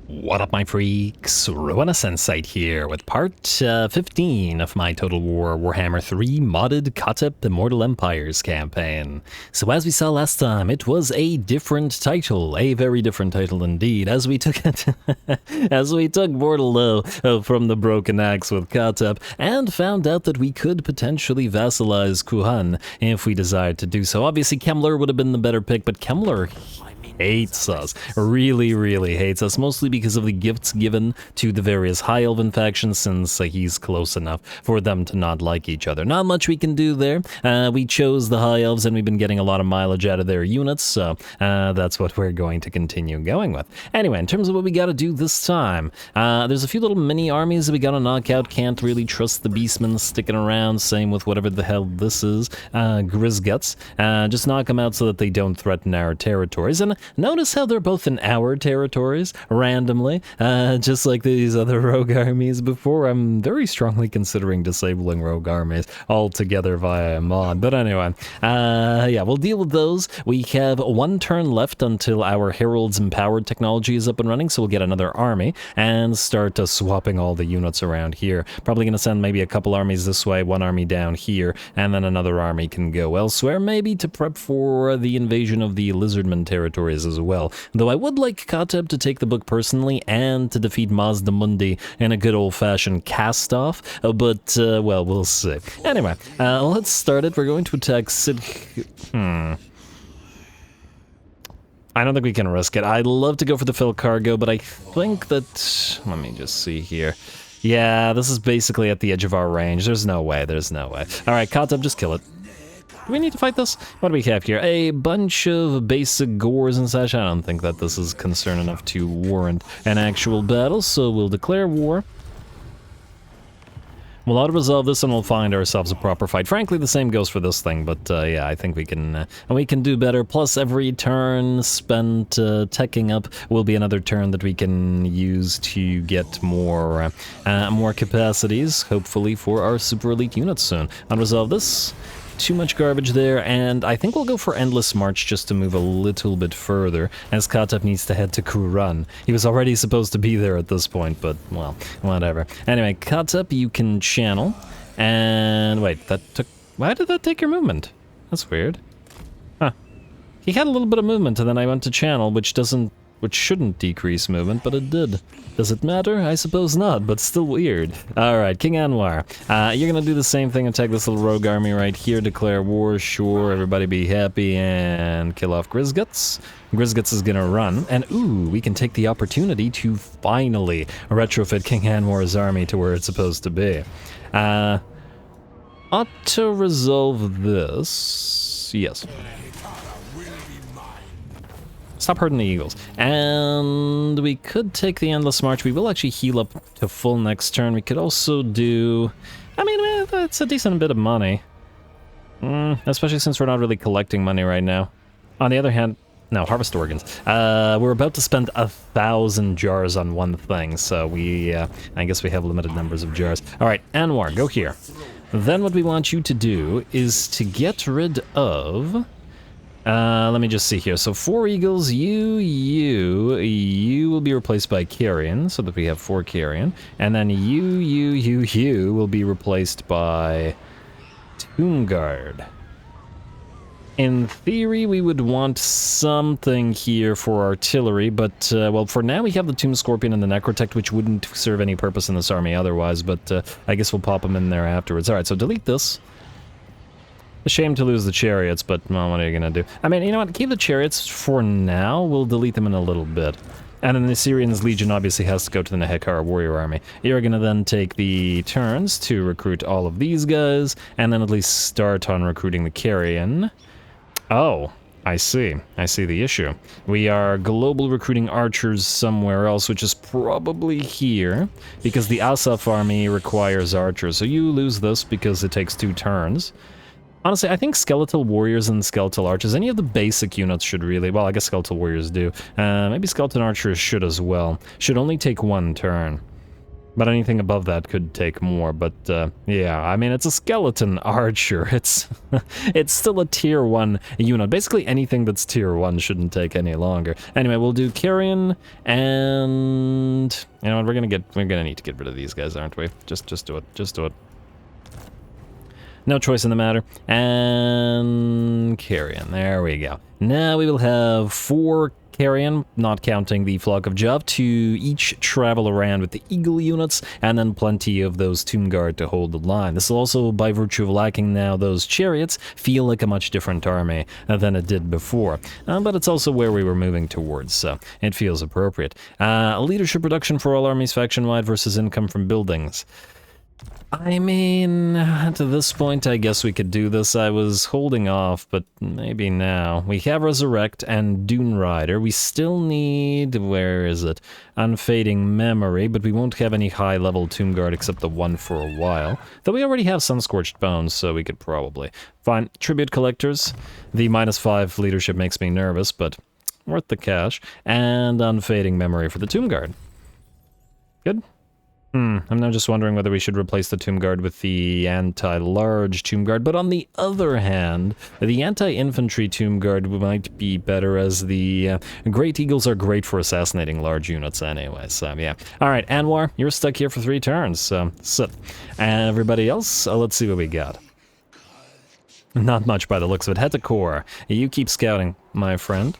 What up, my freaks? RuinusInsight here with part 15 of my Total War Warhammer 3 modded Khatep Immortal Empires campaign. So as we saw last time, it was a different title, a very different title indeed, as we took it, as we took Bordello from the Broken Axe with Khatep, and found out that we could potentially vassalize Kuhan if we desired to do so. Obviously, Kemmler would have been the better pick, but Kemmler hates us, really hates us, mostly because of the gifts given to the various High Elven factions, since he's close enough for them to not like each other. Not much we can do there. We chose the High Elves and we've been getting a lot of mileage out of their units, so that's what we're going to continue going with. Anyway, in terms of what we gotta do this time, there's a few little mini armies that we gotta knock out. Can't really trust the Beastmen sticking around, same with whatever the hell this is, Grizguts. Just knock them out so that they don't threaten our territories. And notice how they're both in our territories, randomly, just like these other rogue armies before. I'm very strongly considering disabling rogue armies altogether via a mod. But anyway, yeah, we'll deal with those. We have one turn left until our Herald's Empowered technology is up and running, so we'll get another army and start swapping all the units around here. Probably going to send maybe a couple armies this way, one army down here, and then another army can go elsewhere, maybe to prep for the invasion of the Lizardman territories as well. Though I would like Khatep to take the book personally and to defeat Mazda Mundi in a good old-fashioned cast-off, but, well, we'll see. Anyway, let's start it. We're going to attack Sid... I don't think we can risk it. I'd love to go for the fill cargo, but I think that... Let me just see here. Yeah, this is basically at the edge of our range. There's no way, there's no way. Alright, Khatep, just kill it. Do we need to fight this? What do we have here? A bunch of basic gores and such. I don't think that this is concern enough to warrant an actual battle, so we'll declare war. We'll auto-resolve this and we'll find ourselves a proper fight. Frankly, the same goes for this thing, but yeah, I think we can do better. Plus, every turn spent teching up will be another turn that we can use to get more capacities, hopefully, for our super elite units soon. Unresolve this. Too much garbage there, and I think we'll go for Endless March just to move a little bit further, as Khatep needs to head to Kuran. He was already supposed to be there at this point, but, well, whatever. Anyway, Khatep, you can channel, and wait, that took... Why did that take your movement? That's weird. Huh. He had a little bit of movement, and then I went to channel, which shouldn't decrease movement, but it did. Does it matter? I suppose not, but still weird. Alright, King Anwar. You're gonna do the same thing and take this little rogue army right here, declare war, sure, everybody be happy, and kill off Grizguts. Grizguts is gonna run, and ooh, we can take the opportunity to finally retrofit King Anwar's army to where it's supposed to be. Ought to resolve this. Yes. Stop hurting the Eagles. And we could take the Endless March. We will actually heal up to full next turn. We could also do... I mean, it's a decent bit of money. Especially since we're not really collecting money right now. On the other hand... No, harvest organs. We're about to spend 1,000 jars on one thing, so we... I guess we have limited numbers of jars. Alright, Anwar, go here. Then what we want you to do is to get rid of... let me just see here. So 4 Eagles, you will be replaced by Carrion, so that we have 4 Carrion. And then you will be replaced by Tomb Guard. In theory, we would want something here for artillery, but, well, for now we have the Tomb Scorpion and the Necrotect, which wouldn't serve any purpose in this army otherwise, but I guess we'll pop them in there afterwards. Alright, so delete this. A shame to lose the chariots, but well, what are you gonna do? I mean, you know what? Keep the chariots for now. We'll delete them in a little bit. And then the Assyrian's Legion obviously has to go to the Nehekar warrior army. You're gonna then take the turns to recruit all of these guys, and then at least start on recruiting the Carrion. Oh, I see. I see the issue. We are global recruiting archers somewhere else, which is probably here, because the Asaf army requires archers. So you lose this because it takes 2 turns. Honestly, I think Skeletal Warriors and Skeletal Archers, any of the basic units should really... Well, I guess Skeletal Warriors do. Maybe Skeleton Archers should as well. Should only take 1 turn. But anything above that could take more, but yeah, I mean, it's a skeleton archer. It's it's still a tier 1 unit. Basically anything that's tier 1 shouldn't take any longer. Anyway, we'll do Carrion, and you know what, we're gonna need to get rid of these guys, aren't we? Just do it. Just do it. No choice in the matter. And Carrion, there we go. Now we will have 4 Carrion, not counting the Flock of Jove, to each travel around with the Eagle units, and then plenty of those Tomb Guard to hold the line. This will also, by virtue of lacking now those chariots, feel like a much different army than it did before. But it's also where we were moving towards, so it feels appropriate. Leadership reduction for all armies faction-wide versus income from buildings. I mean, to this point, I guess we could do this. I was holding off, but maybe now. We have Resurrect and Dune Rider. We still need, where is it? Unfading Memory, but we won't have any high-level Tomb Guard except the one for a while. Though we already have Sun-Scorched Bones, so we could probably. Fine. Tribute Collectors. The -5 leadership makes me nervous, but worth the cash. And Unfading Memory for the Tomb Guard. Good. I'm now just wondering whether we should replace the Tomb Guard with the anti-large Tomb Guard, but on the other hand, the anti-infantry Tomb Guard might be better, as the Great Eagles are great for assassinating large units anyway, so yeah. Alright, Anwar, you're stuck here for 3 turns, so sit. And everybody else, let's see what we got. Not much by the looks of it. Hetekor, you keep scouting, my friend.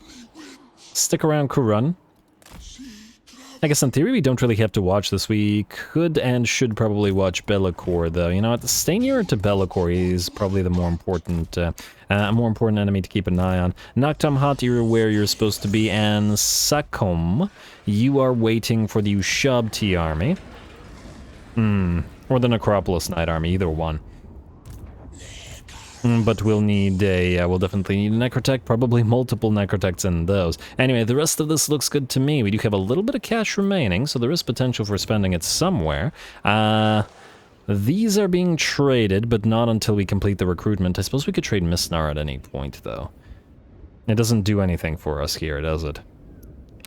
Stick around Kurun. I guess in theory we don't really have to watch this. We could and should probably watch Be'lakor, though. You know what? Stay nearer to Be'lakor. He's probably the more important enemy to keep an eye on. Noctamhat, you're where you're supposed to be, and Sakom, you are waiting for the Ushabti army. Or the Necropolis Knight army, either one. But we'll need we'll definitely need a Necrotech, probably multiple Necrotechs in those. Anyway, the rest of this looks good to me. We do have a little bit of cash remaining, so there is potential for spending it somewhere. These are being traded, but not until we complete the recruitment. I suppose we could trade Misnar at any point, though. It doesn't do anything for us here, does it?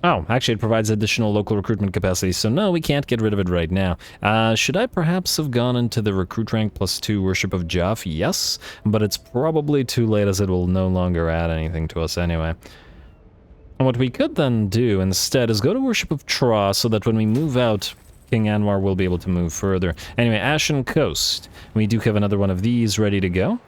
Oh, actually it provides additional local recruitment capacity, so no, we can't get rid of it right now. Should I perhaps have gone into the recruit rank +2 Worship of Jaf? Yes, but it's probably too late, as it will no longer add anything to us anyway. And what we could then do instead is go to Worship of Tra, so that when we move out, King Anwar will be able to move further. Anyway, Ashen Coast. We do have another one of these ready to go.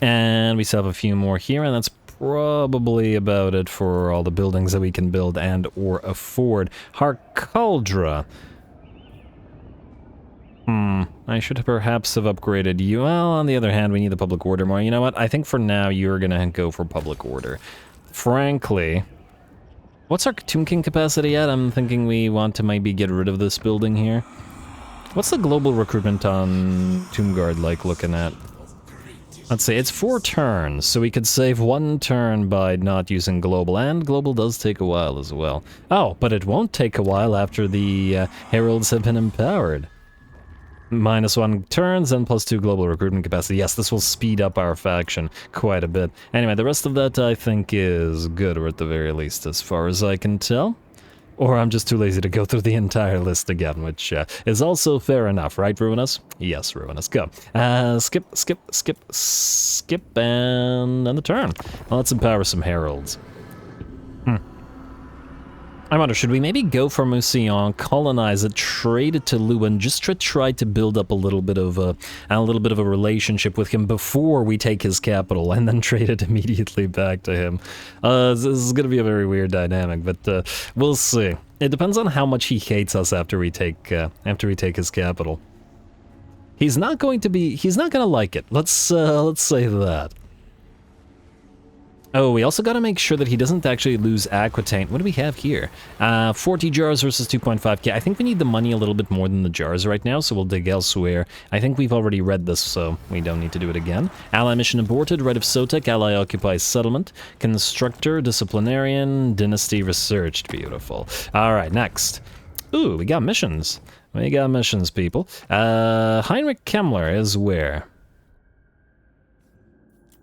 And we still have a few more here, and that's probably about it for all the buildings that we can build and or afford. Harkaldra. I should perhaps have upgraded you. Well, on the other hand, we need the public order more. You know what? I think for now, you're gonna go for public order. Frankly, what's our Tomb King capacity at? I'm thinking we want to maybe get rid of this building here. What's the global recruitment on Tomb Guard like looking at? Let's see, it's 4 turns, so we could save 1 turn by not using global, and global does take a while as well. Oh, but it won't take a while after the heralds have been empowered. -1 turns and +2 global recruitment capacity. Yes, this will speed up our faction quite a bit. Anyway, the rest of that I think is good, or at the very least, as far as I can tell. Or I'm just too lazy to go through the entire list again, which is also fair enough, right, Ruinous? Yes, Ruinous, go. Skip, and the turn. Well, let's empower some heralds. I wonder, should we maybe go for Mousillon, colonize it, trade it to Lewin, just to try to build up a little bit of a relationship with him before we take his capital, and then trade it immediately back to him? This is going to be a very weird dynamic, but we'll see. It depends on how much he hates us after we take his capital. He's not going to like it. Let's say that. Oh, we also gotta make sure that he doesn't actually lose Aquitaine. What do we have here? 40 jars versus 2.5k. I think we need the money a little bit more than the jars right now, so we'll dig elsewhere. I think we've already read this, so we don't need to do it again. Ally mission aborted, Rite of Sotek, ally occupies settlement, constructor, disciplinarian, dynasty researched. Beautiful. Alright, next. Ooh, we got missions. We got missions, people. Heinrich Kemmler is where?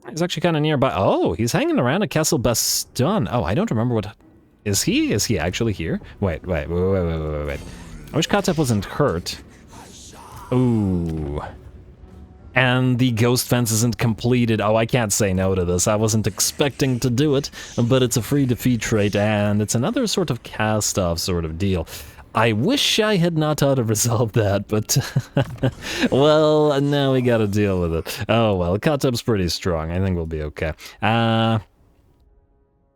He's actually kind of nearby. Oh, he's hanging around at Castle Bastonne. Oh, I don't remember what Is he? Is he actually here? Wait. I wish Khatep wasn't hurt. Ooh. And the ghost fence isn't completed. Oh, I can't say no to this. I wasn't expecting to do it, but it's a free defeat trait, and it's another sort of cast-off sort of deal. I wish I had not auto-resolved that, but... well, now we gotta deal with it. Oh well, Khatep's pretty strong. I think we'll be okay.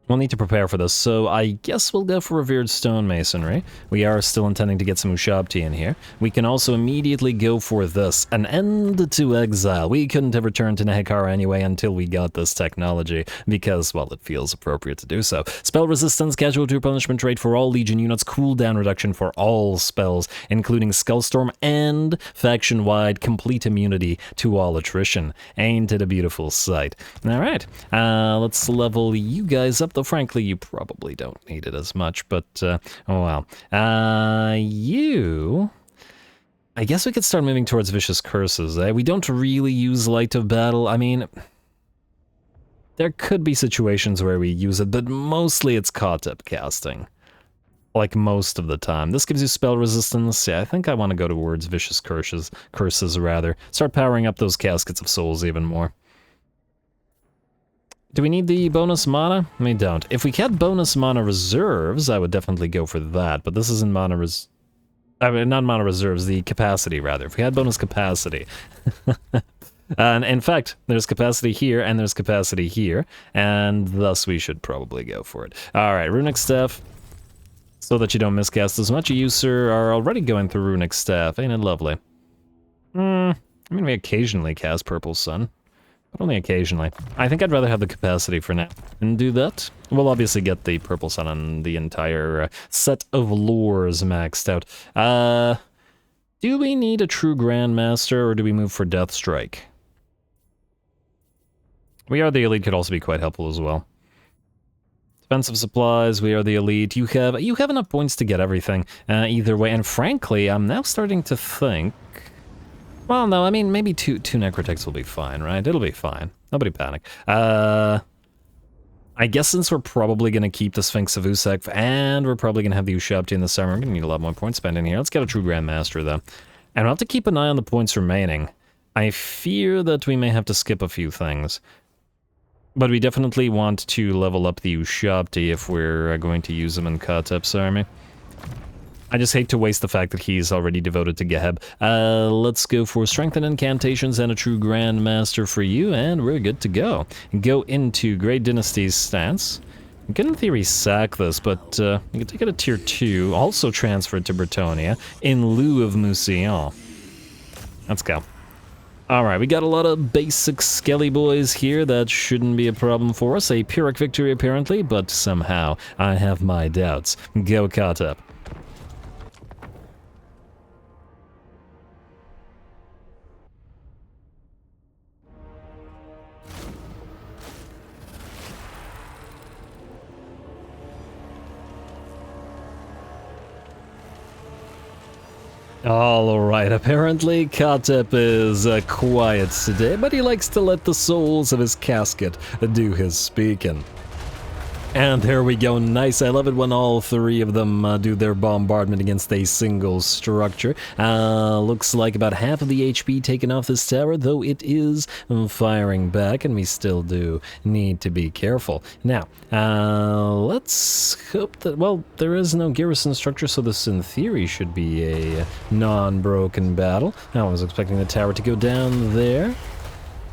We'll need to prepare for this, so I guess we'll go for Revered Stonemasonry. We are still intending to get some Ushabti in here. We can also immediately go for this, an end to exile. We couldn't have returned to Nehekara anyway until we got this technology, because, well, it feels appropriate to do so. Spell resistance, casualty punishment rate for all Legion units, cooldown reduction for all spells, including Skullstorm, and faction-wide complete immunity to all attrition. Ain't it a beautiful sight? Alright, let's level you guys up. Though frankly, you probably don't need it as much, but, oh well. You... I guess we could start moving towards Vicious Curses, eh? We don't really use Light of Battle. I mean, there could be situations where we use it, but mostly it's Khatep casting. Like, most of the time. This gives you spell resistance. Yeah, I think I want to go towards Vicious Curses, rather. Start powering up those Caskets of Souls even more. Do we need the bonus mana? We don't. If we had bonus mana reserves, I would definitely go for that, but this isn't mana I mean, not mana reserves, the capacity, rather. If we had bonus capacity. And in fact, there's capacity here, and there's capacity here, and thus we should probably go for it. Alright, Runic Staff, so that you don't miscast as much. You, sir, are already going through Runic Staff. Ain't it lovely? I mean, we occasionally cast Purple Sun. But only occasionally. I think I'd rather have the capacity for now. And do that. We'll obviously get the Purple Sun on the entire set of lures maxed out. Do we need a true Grandmaster, or do we move for Death Strike? We Are the Elite could also be quite helpful as well. Defensive supplies, We Are the Elite. You have enough points to get everything either way. And frankly, I'm now starting to think... Well, no, I mean, maybe two Necrotechs will be fine, right? It'll be fine. Nobody panic. I guess since we're probably going to keep the Sphinx of Usek, and we're probably going to have the Ushabti in the summer, we're going to need a lot more point spending here. Let's get a true Grandmaster, though. And we'll have to keep an eye on the points remaining. I fear that we may have to skip a few things. But we definitely want to level up the Ushabti if we're going to use them in Khatep's army. I just hate to waste the fact that he's already devoted to Geheb. Let's go for Strengthened Incantations and a True Grandmaster for you, and we're good to go. Go into Great Dynasty's stance. You can in theory sack this, but you can take it at tier 2, also transfer it to Bretonnia, in lieu of Mousillon. Let's go. Alright, we got a lot of basic skelly boys here. That shouldn't be a problem for us. A Pyrrhic victory, apparently, but somehow I have my doubts. Go Khatep. Alright, apparently Khatep is quiet today, but he likes to let the souls of his casket do his speaking. And there we go, nice. I love it when all three of them do their bombardment against a single structure. Looks like about half of the HP taken off this tower, though it is firing back, and we still do need to be careful. Now, let's hope that, well, there is no garrison structure, so this in theory should be a non-broken battle. Now, I was expecting the tower to go down there.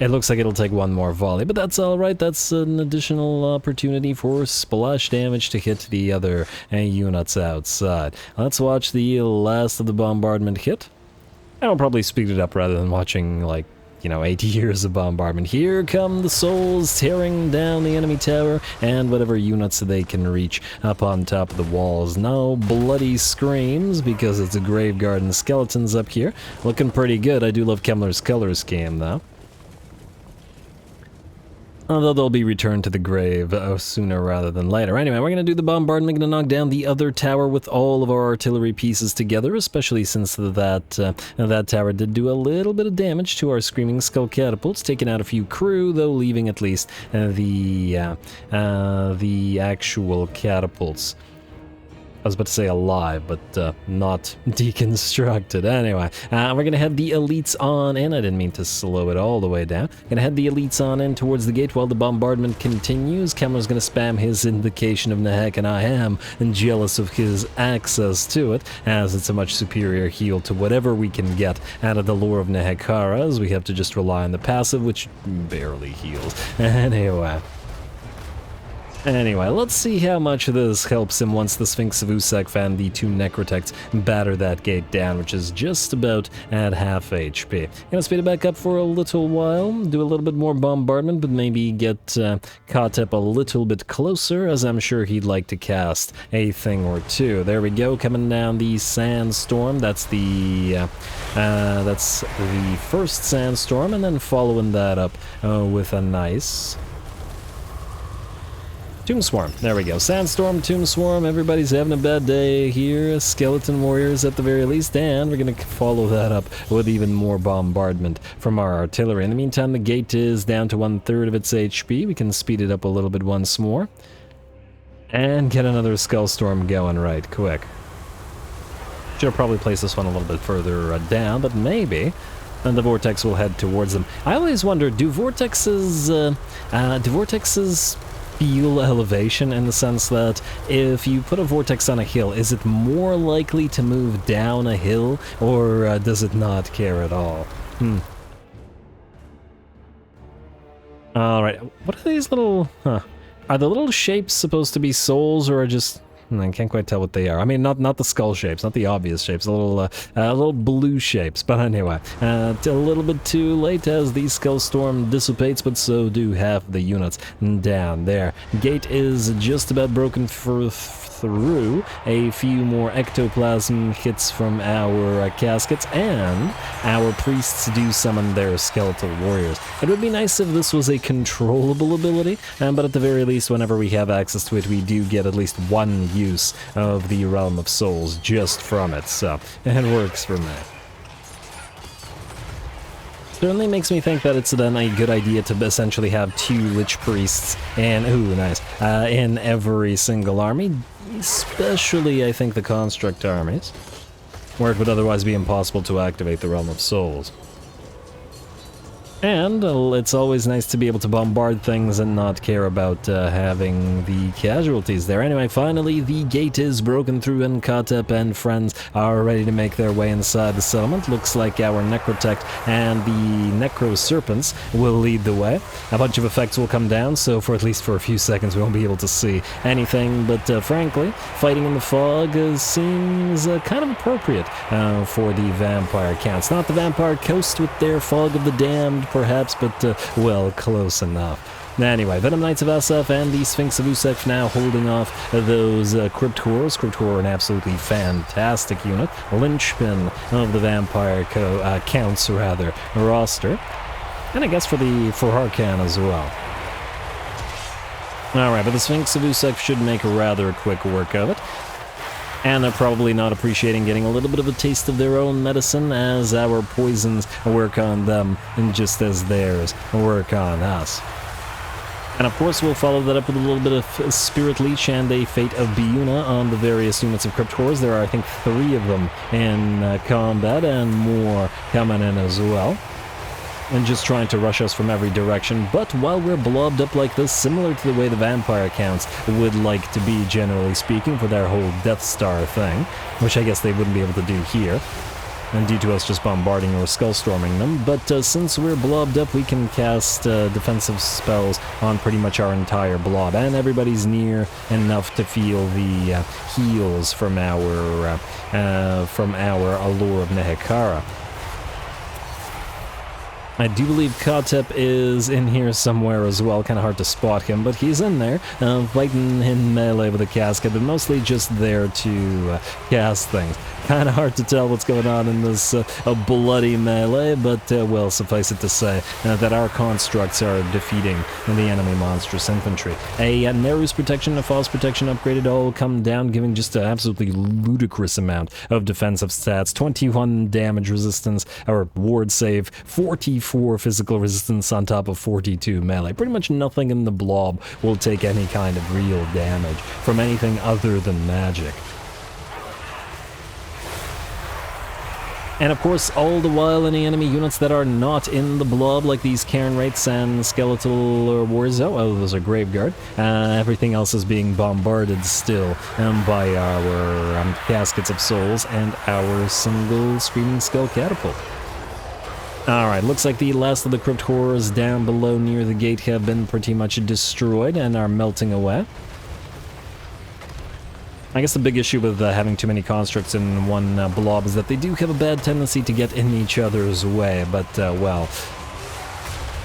It looks like it'll take one more volley, but that's alright. That's an additional opportunity for splash damage to hit the other units outside. Let's watch the last of the bombardment hit. And I'll probably speed it up rather than watching, like, you know, 80 years of bombardment. Here come the souls tearing down the enemy tower and whatever units they can reach up on top of the walls. No bloody screams because it's a grave guard and skeletons up here. Looking pretty good. I do love Kemmler's color scheme, though. Although they'll be returned to the grave sooner rather than later. Anyway, we're going to do the bombardment, going to knock down the other tower with all of our artillery pieces together, especially since that tower did do a little bit of damage to our Screaming Skull catapults, taking out a few crew, though leaving at least the actual catapults. I was about to say alive, but not deconstructed. Anyway, we're going to head the elites on in. I didn't mean to slow it all the way down. Going to head the elites on in towards the gate while the bombardment continues. Cameron's going to spam his invocation of Nehek, and I am jealous of his access to it, as it's a much superior heal to whatever we can get out of the lore of Nehekara, as we have to just rely on the passive, which barely heals. Anyway, let's see how much this helps him once the Sphinx of Usekf and the 2 Necrotects batter that gate down, which is just about at half HP. Gonna speed it back up for a little while, do a little bit more bombardment, but maybe get Khatep a little bit closer, as I'm sure he'd like to cast a thing or two. There we go, coming down the Sandstorm. That's the first Sandstorm, and then following that up with a nice Tomb Swarm. There we go. Sandstorm, Tomb Swarm. Everybody's having a bad day here. Skeleton Warriors at the very least. And we're going to follow that up with even more bombardment from our artillery. In the meantime, the gate is down to 1/3 of its HP. We can speed it up a little bit once more. And get another Skull Storm going right quick. Should have probably placed this one a little bit further down, but maybe. And the Vortex will head towards them. I always wonder, do Vortexes feel elevation, in the sense that if you put a vortex on a hill, is it more likely to move down a hill, or does it not care at all? Alright, what are these little... Are the little shapes supposed to be souls, or are just... I can't quite tell what they are. I mean, not the skull shapes, not the obvious shapes, little blue shapes. But anyway, a little bit too late as the Skull Storm dissipates, but so do half the units down there. Gate is just about broken through. A few more ectoplasm hits from our caskets, and our priests do summon their skeletal warriors. It would be nice if this was a controllable ability, but at the very least, whenever we have access to it, we do get at least one use of the Realm of Souls just from it, so it works for me. Certainly makes me think that it's then a good idea to essentially have 2 Lich Priests and, ooh, nice, in every single army, especially, I think, the Construct armies, where it would otherwise be impossible to activate the Realm of Souls. And it's always nice to be able to bombard things and not care about having the casualties there. Anyway, finally, the gate is broken through, and Khatep and friends are ready to make their way inside the settlement. Looks like our Necrotect and the Necro Serpents will lead the way. A bunch of effects will come down, so for at least for a few seconds we won't be able to see anything, but frankly, fighting in the fog seems kind of appropriate for the vampire counts. Not the Vampire Coast with their Fog of the Damned, perhaps, but, well, close enough. Anyway, Venom Knights of SF and the Sphinx of Usekf now holding off those Crypt Horrors. Crypt Horror, an absolutely fantastic unit. Linchpin of the Vampire Counts, rather, roster. And I guess for Harkan as well. Alright, but the Sphinx of Usekf should make rather quick work of it. And they're probably not appreciating getting a little bit of a taste of their own medicine, as our poisons work on them, and just as theirs work on us. And of course we'll follow that up with a little bit of Spirit Leech and a Fate of Biuna on the various units of Crypt Horrors. There are, I think, 3 of them in combat, and more coming in as well. And just trying to rush us from every direction, but while we're blobbed up like this, similar to the way the vampire counts would like to be, generally speaking, for their whole Death Star thing, which I guess they wouldn't be able to do here, and due to us just bombarding or skull storming them. But since we're blobbed up, we can cast defensive spells on pretty much our entire blob, and everybody's near enough to feel the heals from our Allure of Nehekara. I do believe Khatep is in here somewhere as well. Kind of hard to spot him, but he's in there, fighting in melee with a casket, but mostly just there to cast things. Kind of hard to tell what's going on in this bloody melee, but well, suffice it to say that our constructs are defeating the enemy monstrous infantry. A Neru's protection, a false protection upgraded, all come down, giving just an absolutely ludicrous amount of defensive stats. 21 damage resistance, or ward save, 44 physical resistance on top of 42 melee. Pretty much nothing in the blob will take any kind of real damage from anything other than magic. And of course, all the while, any enemy units that are not in the blob, like these Cairn Wraiths and Skeletal Warriors, oh, those are Graveguard, everything else is being bombarded still by our Caskets of Souls and our single Screaming Skull Catapult. Alright, looks like the last of the Crypt Horrors down below near the gate have been pretty much destroyed and are melting away. I guess the big issue with having too many constructs in one blob is that they do have a bad tendency to get in each other's way, but, well,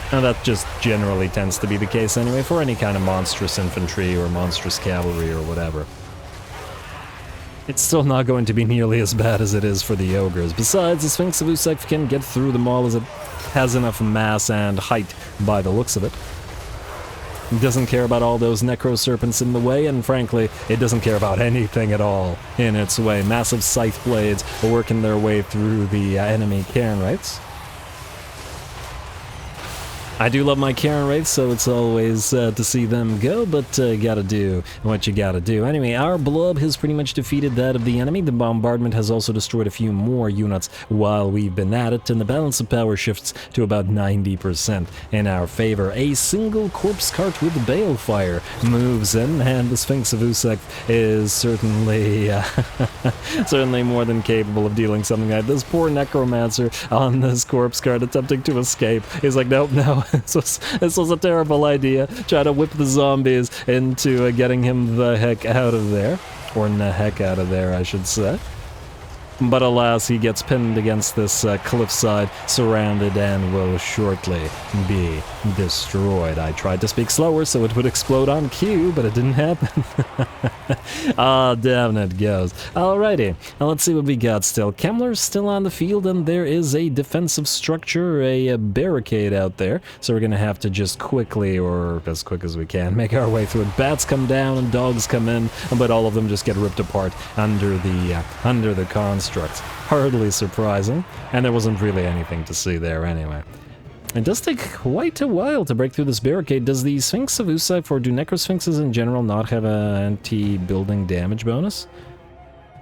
that just generally tends to be the case anyway for any kind of monstrous infantry or monstrous cavalry or whatever. It's still not going to be nearly as bad as it is for the ogres. Besides, the Sphinx of Usek can get through them all as it has enough mass and height by the looks of it. It doesn't care about all those necro serpents in the way, and frankly, it doesn't care about anything at all in its way. Massive scythe blades are working their way through the enemy Cairn Wraiths. I do love my Cairn Wraiths, so it's always to see them go, but gotta do what you gotta do. Anyway, our blob has pretty much defeated that of the enemy. The bombardment has also destroyed a few more units while we've been at it, and the balance of power shifts to about 90% in our favor. A single corpse cart with balefire moves in, and the Sphinx of Usek is certainly certainly more than capable of dealing something like this. Poor necromancer on this corpse cart attempting to escape. He's like, nope, no. This was a terrible idea. Try to whip the zombies into getting him the heck out of there. Or the heck out of there, I should say. But alas, he gets pinned against this cliffside, surrounded, and will shortly be destroyed. I tried to speak slower so it would explode on cue, but it didn't happen. Ah, down it goes. Alrighty, now let's see what we got still. Kemmler's still on the field, and there is a defensive structure, a barricade out there, so we're gonna have to just quickly, or as quick as we can, make our way through it. Bats come down and dogs come in, but all of them just get ripped apart under the construct. Hardly surprising, and there wasn't really anything to see there anyway. It does take quite a while to break through this barricade. Does the Sphinx of Usek, or do Necrosphinxes in general not have an anti-building damage bonus?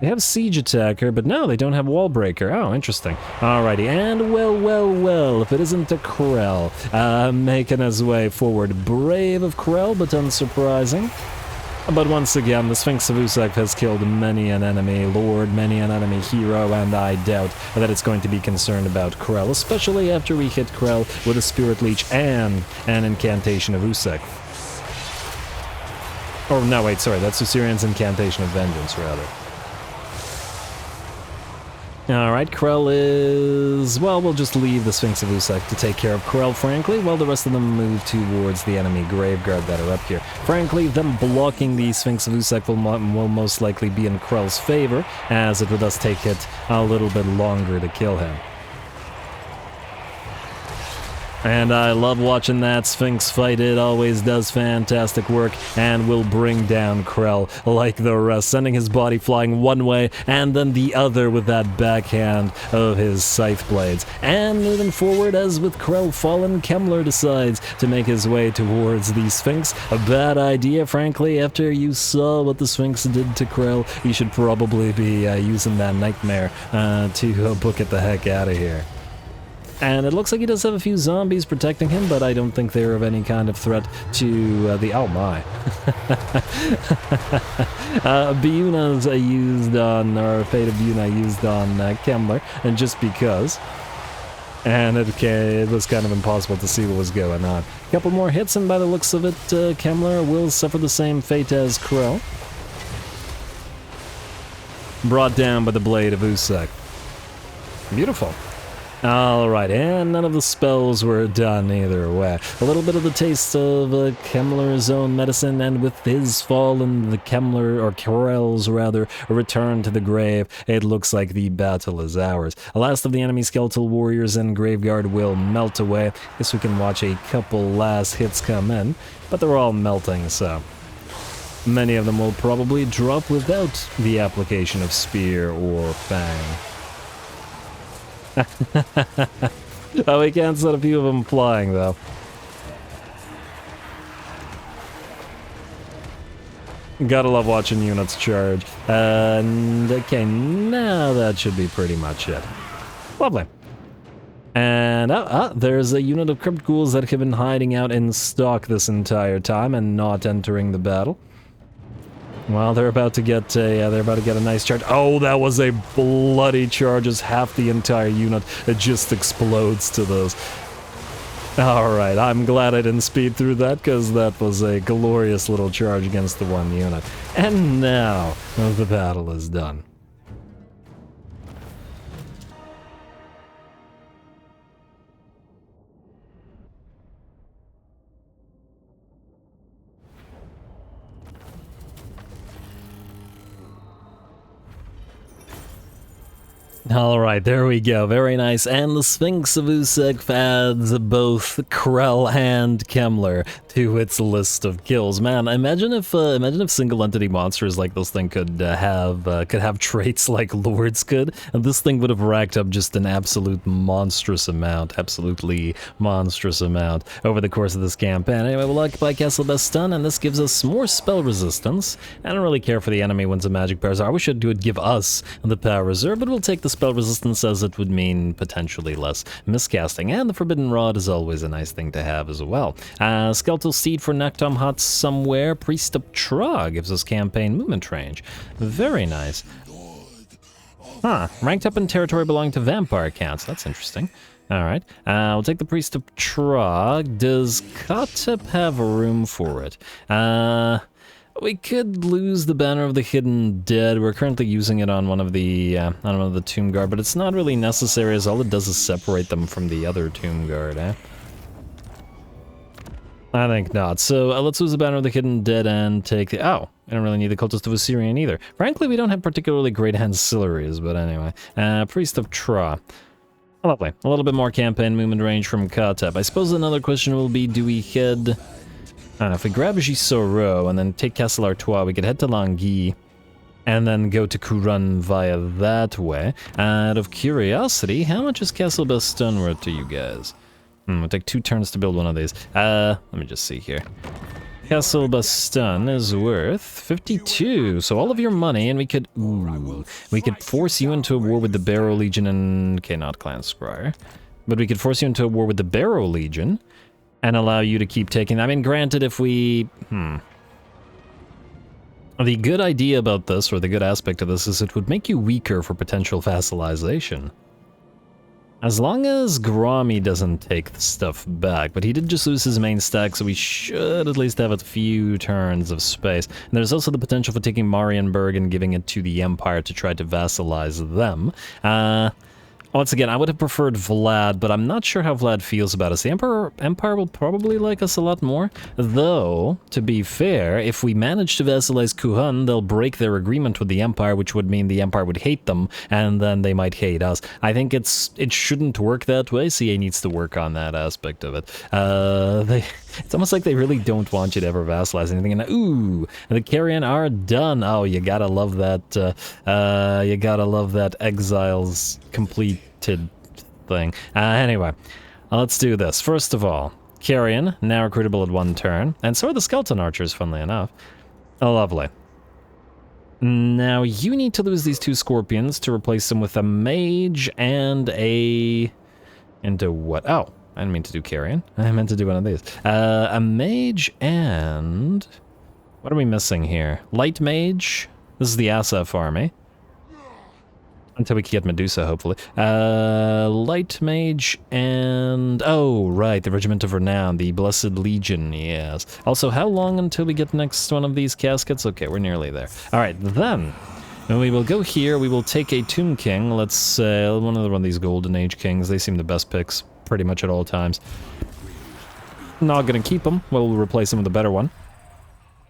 They have Siege Attacker, but no, they don't have Wall Breaker. Oh, interesting. Alrighty, and well, if it isn't a Krell, making his way forward. Brave of Krell, but unsurprising. But once again, the Sphinx of Usek has killed many an enemy lord, many an enemy hero, and I doubt that it's going to be concerned about Krell, especially after we hit Krell with a Spirit Leech and an Incantation of Usek. Oh, no, wait, sorry, that's Usirian's Incantation of Vengeance, rather. Alright, Krell is... well, we'll just leave the Sphinx of Usek to take care of Krell, frankly, while the rest of them move towards the enemy Graveguard that are up here. Frankly, them blocking the Sphinx of Usek will most likely be in Krell's favor, as it would thus take it a little bit longer to kill him. And I love watching that Sphinx fight. It always does fantastic work and will bring down Krell like the rest, sending his body flying one way and then the other with that backhand of his scythe blades. And moving forward, as with Krell fallen, Kemmler decides to make his way towards the Sphinx. A bad idea, frankly. After you saw what the Sphinx did to Krell, you should probably be using that Nightmare to book it the heck out of here. And it looks like he does have a few zombies protecting him, but I don't think they're of any kind of threat to the... oh my. Biuna's used on, or Fate of Biuna used on Kemmler, and just because. And it was kind of impossible to see what was going on. A couple more hits, and by the looks of it, Kemmler will suffer the same fate as Krell. Brought down by the Blade of Usek. Beautiful. Alright, and none of the spells were done either way. A little bit of the taste of Kemmler's own medicine, and with his fall and the Kemmler, or Corell's rather, return to the grave, it looks like the battle is ours. The last of the enemy skeletal warriors in Graveyard will melt away. Guess we can watch a couple last hits come in, but they're all melting, so many of them will probably drop without the application of Spear or Fang. Oh, we can't set a few of them flying, though. Gotta love watching units charge. And, okay, now that should be pretty much it. Lovely. And, there's a unit of Crypt Ghouls that have been hiding out in stock this entire time and not entering the battle. Well, they're about to get a nice charge. Oh, that was a bloody charge as half the entire unit, it just explodes to those. Alright, I'm glad I didn't speed through that, because that was a glorious little charge against the one unit. And now, the battle is done. Alright, there we go, very nice, and the Sphinx of Usek adds both Krell and Kemmler to its list of kills. Man, imagine if single entity monsters like this thing could have traits like Lords could, and this thing would have racked up just an absolutely monstrous amount over the course of this campaign. Anyway, we'll occupy Castle Bastonne, and this gives us more spell resistance. I don't really care for the enemy when some magic powers are. I wish it would give us the power reserve, but we'll take the spell resistance as it would mean potentially less miscasting, and the Forbidden Rod is always a nice thing to have as well. Skeletal Seed for Nectom Hut somewhere. Priest of Tra gives us campaign movement range. Very nice. Huh, ranked up in territory belonging to vampire counts. That's interesting. Alright, we'll take the Priest of Tra. Does Khatep have room for it? We could lose the Banner of the Hidden Dead. We're currently using it on one of the Tomb Guard, but it's not really necessary, as all it does is separate them from the other Tomb Guard, eh? I think not. So let's lose the Banner of the Hidden Dead and take the... Oh, I don't really need the Cultist of Osirian either. Frankly, we don't have particularly great ancillaries, but anyway. Priest of Tra. Lovely. A little bit more campaign movement range from Khatep. I suppose another question will be, do we head... I don't know, if we grab Gisoro and then take Castle Artois, we could head to Langui and then go to Couronne via that way. Out of curiosity, how much is Castle Bastonne worth to you guys? We'll take 2 turns to build one of these. Let me just see here. Castle Bastonne is worth 52, so all of your money, and we could... Ooh, we could force you into a war with the Barrow Legion and... Okay, not Clan Scryer. But we could force you into a war with the Barrow Legion and allow you to keep taking... I mean, granted, if we... The good idea about this, or the good aspect of this, is it would make you weaker for potential vassalization. As long as Grommy doesn't take the stuff back, but he did just lose his main stack, so we should at least have a few turns of space. And there's also the potential for taking Marienburg and giving it to the Empire to try to vassalize them. Once again, I would have preferred Vlad, but I'm not sure how Vlad feels about us. The Empire will probably like us a lot more. Though, to be fair, if we manage to vassalize Couronne, they'll break their agreement with the Empire, which would mean the Empire would hate them, and then they might hate us. I think it shouldn't work that way. CA needs to work on that aspect of it. It's almost like they really don't want you to ever vassalize anything. And ooh, the Carrion are done. Oh, you gotta love that. You gotta love that Exiles completed thing. Anyway, let's do this. First of all, Carrion, now recruitable at 1 turn, and so are the Skeleton Archers, funnily enough. Oh, lovely. Now you need to lose these 2 Scorpions to replace them with a Mage and a... Into what? Oh. I didn't mean to do Carrion. I meant to do one of these. A Mage and... What are we missing here? Light Mage. This is the SF army. Until we can get Medusa, hopefully. Light Mage and... Oh, right, the Regiment of Renown, the Blessed Legion, yes. Also, how long until we get the next one of these caskets? Okay, we're nearly there. Alright, then... And we will go here, we will take a Tomb King. Let's say one of these Golden Age Kings. They seem the best picks pretty much at all times. Not gonna keep them, we'll replace them with a better one.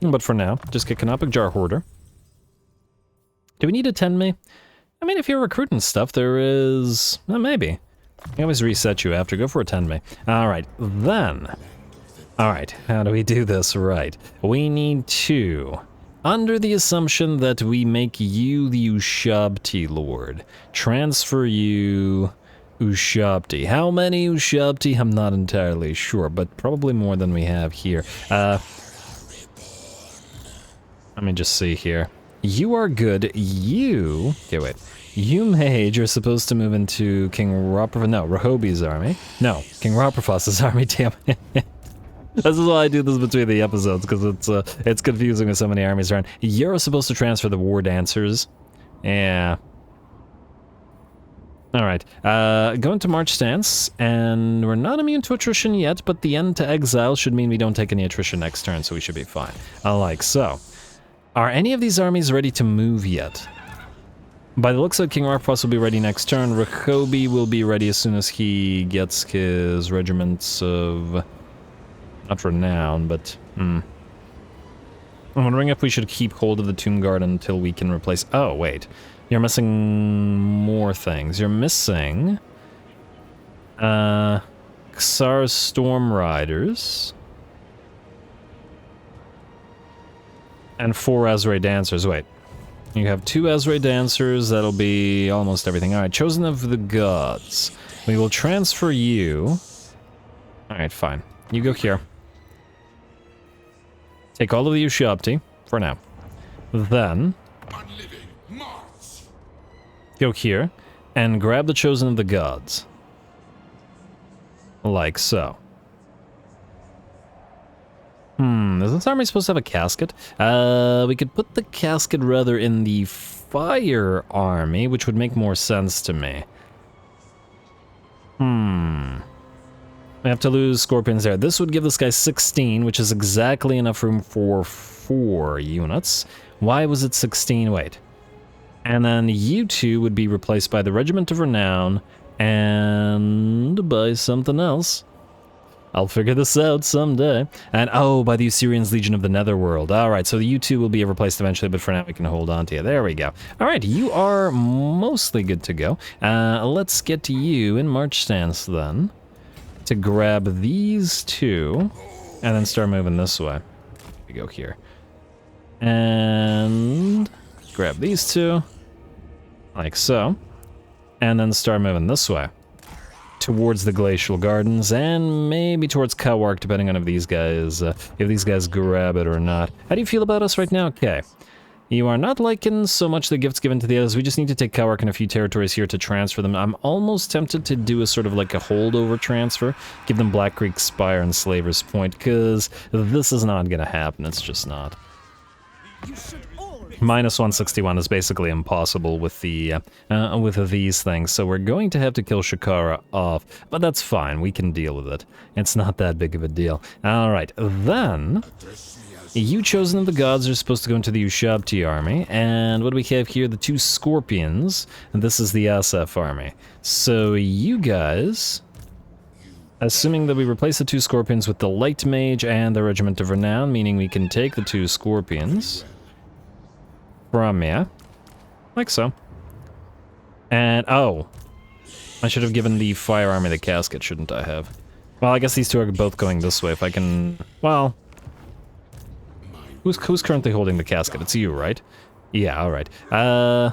But for now, just get Canopic Jar Hoarder. Do we need a 10 me? I mean, if you're recruiting stuff, there is... maybe. I always reset you after. Go for a 10 me. Alright, then... Alright, how do we do this right? We need to... Under the assumption that we make you the Ushabti Lord, transfer you Ushabti. How many Ushabti? I'm not entirely sure, but probably more than we have here. Let me just see here. You are good. You... Okay, wait. You mage are supposed to move into King Rahobi's army. No, King Raprafos's army, damn it. This is why I do this between the episodes, because it's confusing with so many armies around. You're supposed to transfer the War Dancers. Yeah. Alright, go into March Stance, and we're not immune to attrition yet, but the end to Exile should mean we don't take any attrition next turn, so we should be fine. Like so. Are any of these armies ready to move yet? By the looks of it, King Raprafos will be ready next turn. Rahobi will be ready as soon as he gets his regiments of... Not renown, but... I'm wondering if we should keep hold of the Tomb Guard until we can replace... Oh, wait. You're missing more things. You're missing... Xar's Storm Riders. And 4 Azray Dancers. Wait. You have 2 Azray Dancers. That'll be almost everything. Alright, Chosen of the Gods. We will transfer you... Alright, fine. You go here. Take all of the Ushabti, for now. Then, go here, and grab the Chosen of the Gods. Like so. Is this army supposed to have a casket? We could put the casket rather in the Fire Army, which would make more sense to me. We have to lose Scorpions there. This would give this guy 16, which is exactly enough room for 4 units. Why was it 16? Wait. And then you two would be replaced by the Regiment of Renown and by something else. I'll figure this out someday. And oh, by the Usurian's Legion of the Netherworld. Alright, so you two will be replaced eventually, but for now we can hold on to you. There we go. Alright, you are mostly good to go. Let's get to you in March Stance then. To grab these two, and then start moving this way. We go here. And grab these two, like so. And then start moving this way. Towards the Glacial Gardens, and maybe towards Kawark, depending on if these guys grab it or not. How do you feel about us right now? Okay. You are not liking so much the gifts given to the others. We just need to take Kawark and a few territories here to transfer them. I'm almost tempted to do a sort of like a holdover transfer. Give them Black Creek Spire and Slaver's Point, because this is not going to happen. It's just not. Minus 161 is basically impossible with the with these things, so we're going to have to kill Shakara off, but that's fine. We can deal with it. It's not that big of a deal. Alright, then... You Chosen of the Gods are supposed to go into the Ushabti army, and what do we have here? The 2 Scorpions, and this is the SF army. So you guys, assuming that we replace the 2 Scorpions with the Light Mage and the Regiment of Renown, meaning we can take the 2 Scorpions from you, like so. And, oh, I should have given the Fire Army the casket, shouldn't I have? Well, I guess these two are both going this way, if I can, well... Who's currently holding the casket? It's you, right? Yeah, alright. I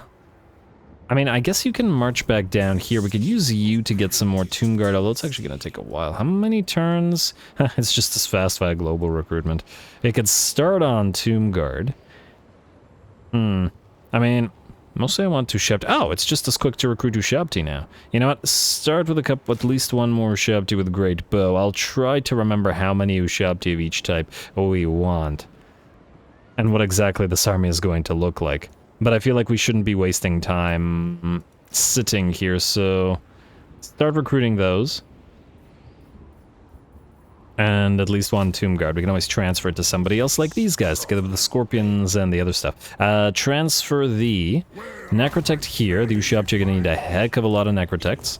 mean, I guess you can march back down here. We could use you to get some more Tomb Guard, although it's actually going to take a while. How many turns? It's just as fast via global recruitment. It could start on Tomb Guard. I mean, mostly I want to Ushabti. Oh, it's just as quick to recruit Ushabti now. You know what? Start with at least one more Ushabti with Great Bow. I'll try to remember how many Ushabti of each type we want. And what exactly this army is going to look like. But I feel like we shouldn't be wasting time sitting here, so start recruiting those. And at least one Tomb Guard. We can always transfer it to somebody else like these guys, together with the Scorpions and the other stuff. Transfer the Necrotect here. The Ushabti are going to need a heck of a lot of Necrotects.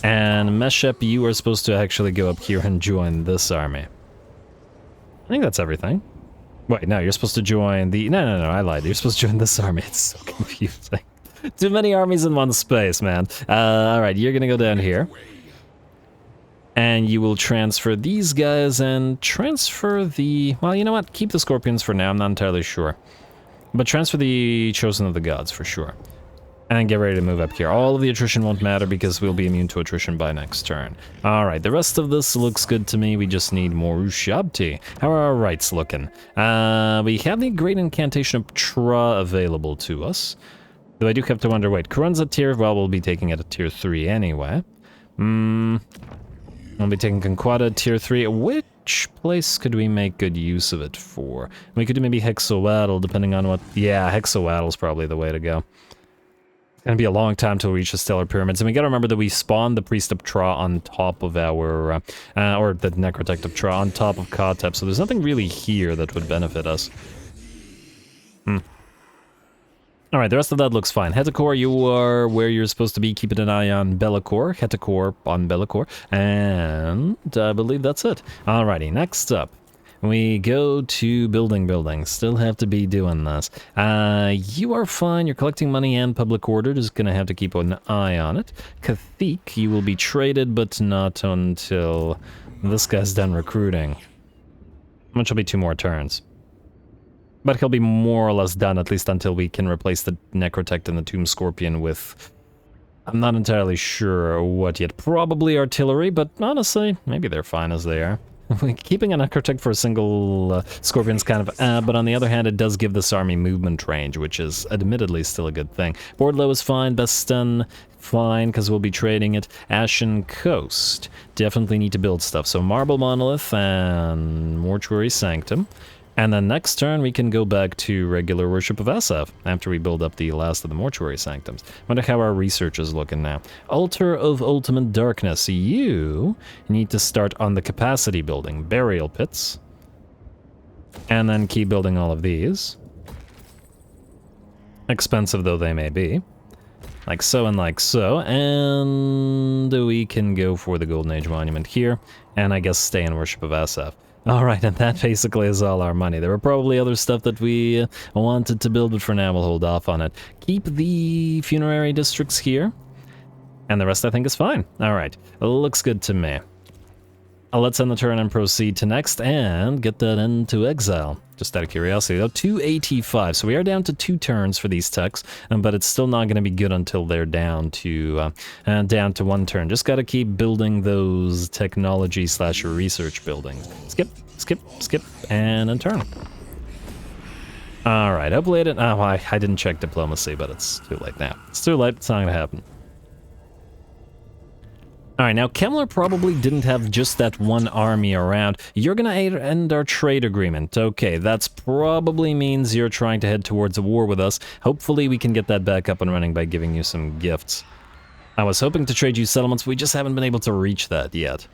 And Meshep, you are supposed to actually go up here and join this army. I think that's everything. Wait, no, you're supposed to join the... No, I lied. You're supposed to join this army. It's so confusing. Too many armies in one space, man. Alright, you're gonna go down here. And you will transfer these guys and transfer the... Well, you know what? Keep the Scorpions for now. I'm not entirely sure. But transfer the Chosen of the Gods for sure. And get ready to move up here. All of the attrition won't matter because we'll be immune to attrition by next turn. Alright, the rest of this looks good to me. We just need more Ushabti. How are our rights looking? We have the Great Incantation of Tra available to us. Though I do have to wonder, wait, Karun's at tier... Well, we'll be taking it at tier 3 anyway. We'll be taking Conquata at tier 3. Which place could we make good use of it for? We could do maybe Hexawattle, depending on what... Yeah, Hexawattle's probably the way to go. It's gonna be a long time till we reach the Stellar Pyramids, and we gotta remember that we spawned the Priest of Tra on top of our, or the Necrotect of Tra on top of Khatep, so there's nothing really here that would benefit us. Alright, the rest of that looks fine. Hetekor, you are where you're supposed to be, keeping an eye on Be'lakor. Hetekor on Be'lakor, and I believe that's it. Alrighty, next up. We go to building. Still have to be doing this. You are fine. You're collecting money and public order. Just gonna have to keep an eye on it. Khatep, you will be traded, but not until this guy's done recruiting. Which will be 2 more turns. But he'll be more or less done, at least until we can replace the Necrotect and the Tomb Scorpion with... I'm not entirely sure what yet. Probably artillery, but honestly, maybe they're fine as they are. Keeping a Necrotect for a single Scorpion's kind of but on the other hand, it does give this army movement range, which is admittedly still a good thing. Bordlow is fine, Bastonne fine, because we'll be trading it. Ashen Coast, definitely need to build stuff. So Marble Monolith and Mortuary Sanctum. And then next turn, we can go back to regular Worship of SF after we build up the last of the Mortuary Sanctums. Wonder how our research is looking now. Altar of Ultimate Darkness. You need to start on the capacity building. Burial Pits. And then keep building all of these. Expensive though they may be. Like so and like so. And we can go for the Golden Age Monument here. And I guess stay in Worship of SF. Alright, and that basically is all our money. There were probably other stuff that we wanted to build, but for now we'll hold off on it. Keep the funerary districts here, and the rest I think is fine. Alright, looks good to me. Let's end the turn and proceed to next, and get that into exile. Just out of curiosity, though, 285, so we are down to 2 turns for these techs, but it's still not going to be good until they're down to 1 turn. Just got to keep building those technology/research buildings. Skip, and then turn. Alright, hopefully I didn't... Oh, I didn't check diplomacy, but it's too late now. It's too late, it's not going to happen. Alright, now Kemmler probably didn't have just that one army around. You're gonna end our trade agreement. Okay, that's probably means you're trying to head towards a war with us. Hopefully we can get that back up and running by giving you some gifts. I was hoping to trade you settlements, we just haven't been able to reach that yet.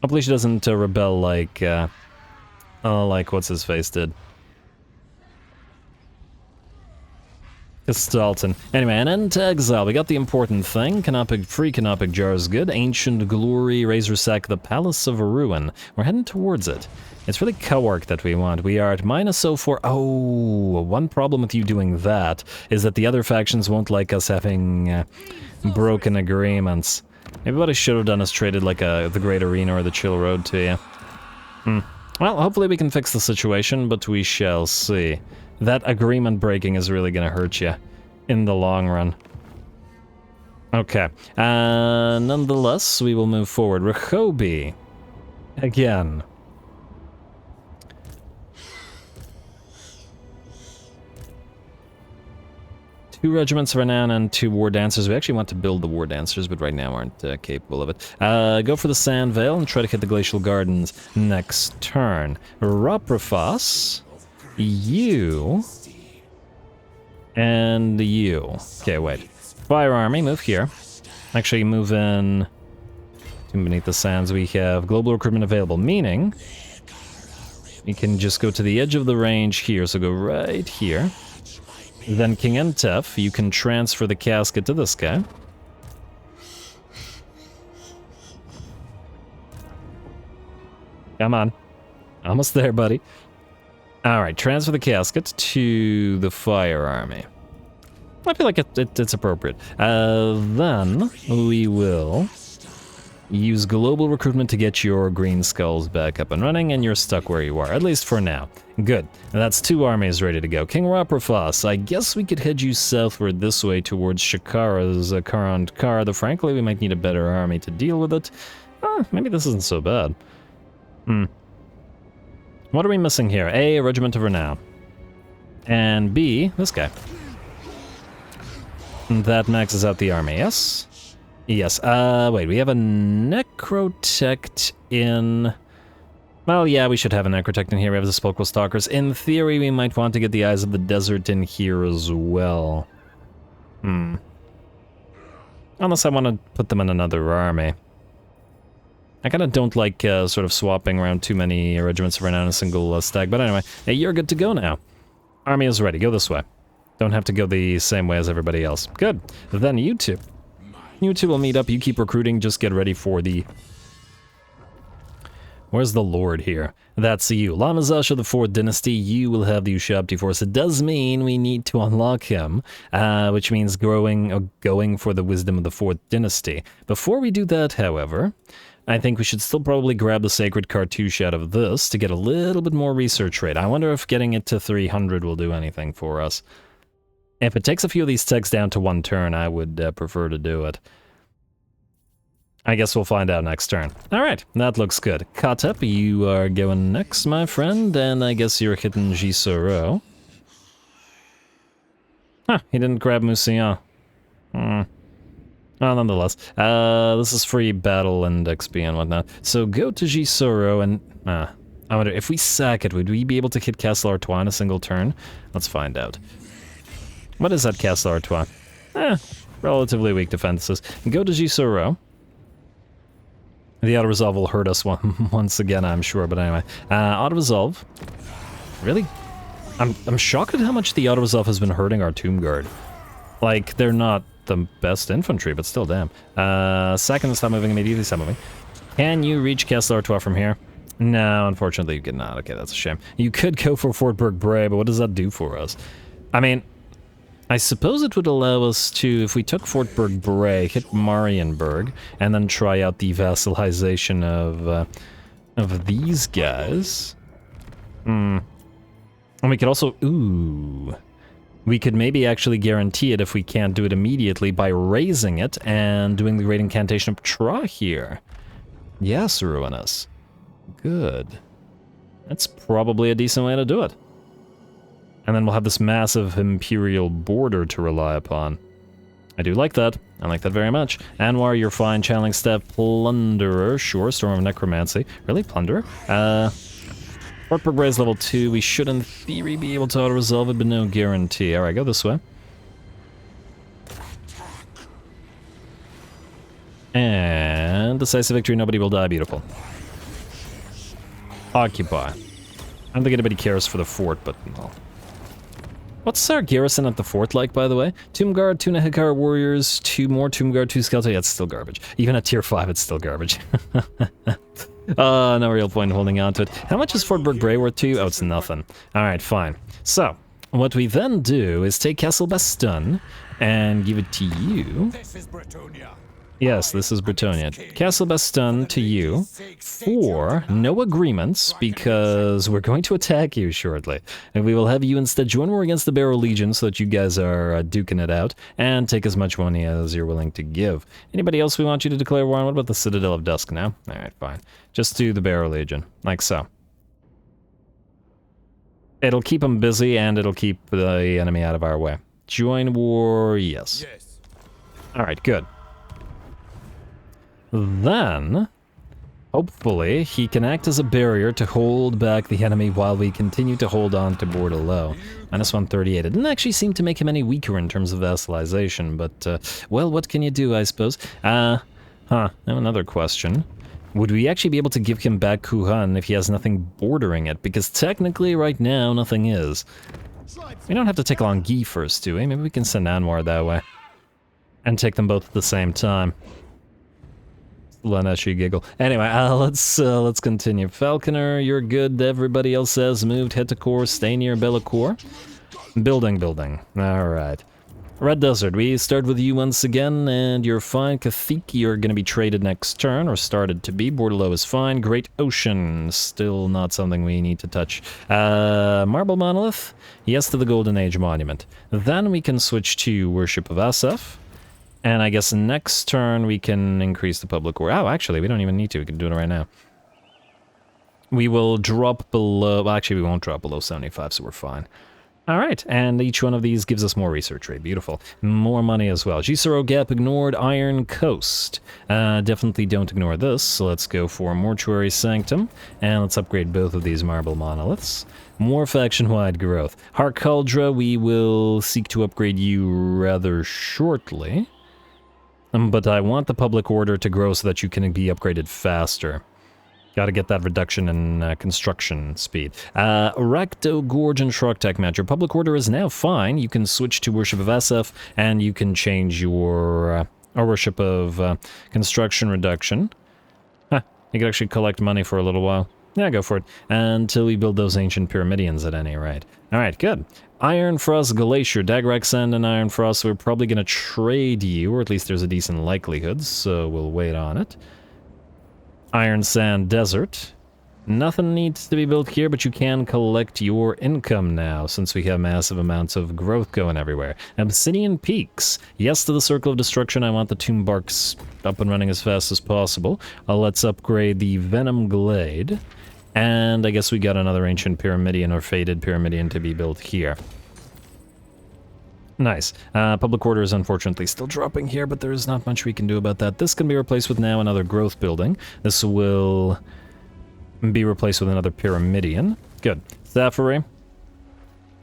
Hopefully she doesn't rebel like what's-his-face did. Stalton. Anyway, and end to exile. We got the important thing. Free Canopic Jar is good. Ancient Glory, Razor Sack, the Palace of Ruin. We're heading towards it. It's really Coark that we want. We are at -04. Oh, one problem with you doing that is that the other factions won't like us having broken agreements. Maybe what I should have done is traded like the Great Arena or the Chill Road to you. Well, hopefully we can fix the situation, but we shall see. That agreement breaking is really gonna hurt you in the long run. Okay. Nonetheless, we will move forward. Rehobi. Again. Two regiments of renown and 2 war dancers. We actually want to build the war dancers, but right now aren't capable of it. Go for the Sand Veil and try to hit the Glacial Gardens next turn. Roprafos. You. And you. Okay, wait. Fire Army, move here. Actually, move in to Beneath the Sands, we have global recruitment available, meaning we can just go to the edge of the range here, so go right here. Then King Entef, you can transfer the casket to this guy. Come on. Almost there, buddy. Alright, transfer the casket to the Fire Army. I feel like it's appropriate. Then we will use global recruitment to get your green skulls back up and running, and you're stuck where you are, at least for now. Good. That's 2 armies ready to go. King Raprafas, I guess we could head you southward this way towards Shakara's current car, though frankly we might need a better army to deal with it. Maybe this isn't so bad. What are we missing here? A regiment of renown. And B, this guy. That maxes out the army, yes? Yes, wait, we have a Necrotect in... Well, yeah, we should have a Necrotect in here. We have the Sepulchral Stalkers. In theory, we might want to get the Eyes of the Desert in here as well. Unless I want to put them in another army. I kind of don't like sort of swapping around too many regiments around on a single stack, but anyway, hey, you're good to go now. Army is ready, go this way. Don't have to go the same way as everybody else. Good, then you two. You two will meet up, you keep recruiting, just get ready for the... Where's the Lord here? That's you. Lamazash of the 4th Dynasty, you will have the Ushabti Force. It does mean we need to unlock him, which means going for the Wisdom of the 4th Dynasty. Before we do that, however, I think we should still probably grab the Sacred Cartouche out of this to get a little bit more research rate. I wonder if getting it to 300 will do anything for us. If it takes a few of these techs down to 1 turn, I would prefer to do it. I guess we'll find out next turn. Alright, that looks good. Khatep, you are going next, my friend, and I guess you're hitting Gisoro. Huh, he didn't grab Mousillon. Well, nonetheless, this is free battle and XP and whatnot. So go to Gisoro and... I wonder, if we sack it, would we be able to hit Castle Artois in a single turn? Let's find out. What is that Castle Artois? Relatively weak defenses. Go to Gisoro. The auto-resolve will hurt us once again, I'm sure, but anyway. Auto-resolve. Really? I'm shocked at how much the auto-resolve has been hurting our Tomb Guard. Like, they're not the best infantry, but still, damn. Second, stop moving immediately, stop moving. Can you reach Castle Artois from here? No, unfortunately you cannot. Okay, that's a shame. You could go for Fort Berg-Bray, but what does that do for us? I mean, I suppose it would allow us to, if we took Fort Berg-Bray, hit Marienburg, and then try out the vassalization of these guys. And we could also, we could maybe actually guarantee it if we can't do it immediately by raising it and doing the Great Incantation of Tra here. Yes, Ruinous. Good. That's probably a decent way to do it. And then we'll have this massive Imperial border to rely upon. I do like that. I like that very much. Anwar, you're fine. Channeling Step. Plunderer. Sure. Storm of Necromancy. Really? Plunderer? Fort Berg-Bray is level 2. We should, in theory, be able to auto-resolve it, but no guarantee. Alright, go this way. And decisive victory. Nobody will die. Beautiful. Occupy. I don't think anybody cares for the fort, but... well. What's our garrison at the fort like, by the way? Tomb Guard, 2 Nehekar warriors, 2 more Tomb Guard, 2 skeleton. Yeah, it's still garbage. Even at tier 5, it's still garbage. No real point in holding on to it. How much is Fort Berg-Bray worth to you? Oh, it's nothing. Alright, fine. So, what we then do is take Castle Bastonne and give it to you. This is Bretonnia. Yes, this is Bretonnia. Castle Bastonne to you for no agreements, because we're going to attack you shortly. And we will have you instead join war against the Barrow Legion so that you guys are duking it out, and take as much money as you're willing to give. Anybody else we want you to declare war on? What about the Citadel of Dusk now? Alright, fine. Just do the Barrow Legion, like so. It'll keep them busy, and it'll keep the enemy out of our way. Join war, yes. Alright, good. Then, hopefully, he can act as a barrier to hold back the enemy while we continue to hold on to Bordelot. Minus 138. It didn't actually seem to make him any weaker in terms of vassalization, but, well, what can you do, I suppose? Huh, now another question. Would we actually be able to give him back Kuhan if he has nothing bordering it? Because technically, right now, nothing is. We don't have to take along Guy first, do we? Maybe we can send Anwar that way. And take them both at the same time. Laneshi giggle. Anyway, let's continue. Falconer, you're good. Everybody else has moved. Head to core. Stay near Bellacore. Building. Alright. Red Desert, we start with you once again, and you're fine. Khatep, you're gonna be traded next turn, or started to be. Bordello is fine. Great Ocean, still not something we need to touch. Marble Monolith, yes to the Golden Age Monument. Then we can switch to Worship of Asaf. And I guess next turn we can increase the public war. Oh, actually, we don't even need to. We can do it right now. We will drop below... Well, actually, we won't drop below 75, so we're fine. Alright, and each one of these gives us more research rate. Beautiful. More money as well. Gisero Gap ignored. Iron Coast. Definitely don't ignore this. So let's go for Mortuary Sanctum. And let's upgrade both of these marble monoliths. More faction-wide growth. Harkaldra, we will seek to upgrade you rather shortly. But I want the public order to grow so that you can be upgraded faster. Gotta get that reduction in construction speed. Rakto, Gorge, and Shrugtech match. Your public order is now fine. You can switch to Worship of Asaf, and you can change your Worship of Construction Reduction. Huh, you can actually collect money for a little while. Yeah, go for it. Until we build those ancient pyramidions at any rate. Alright, good. Iron Frost Glacier, Dagrak Sand and Iron Frost. We're probably gonna trade you, or at least there's a decent likelihood, so we'll wait on it. Iron Sand Desert. Nothing needs to be built here, but you can collect your income now, since we have massive amounts of growth going everywhere. Obsidian Peaks. Yes to the Circle of Destruction. I want the Tomb Barks up and running as fast as possible. Let's upgrade the Venom Glade. And I guess we got another Ancient Pyramidion or Faded Pyramidion to be built here. Nice. Public order is unfortunately still dropping here, but there is not much we can do about that. This can be replaced with now another growth building. This will be replaced with another Pyramidion. Good. Safari.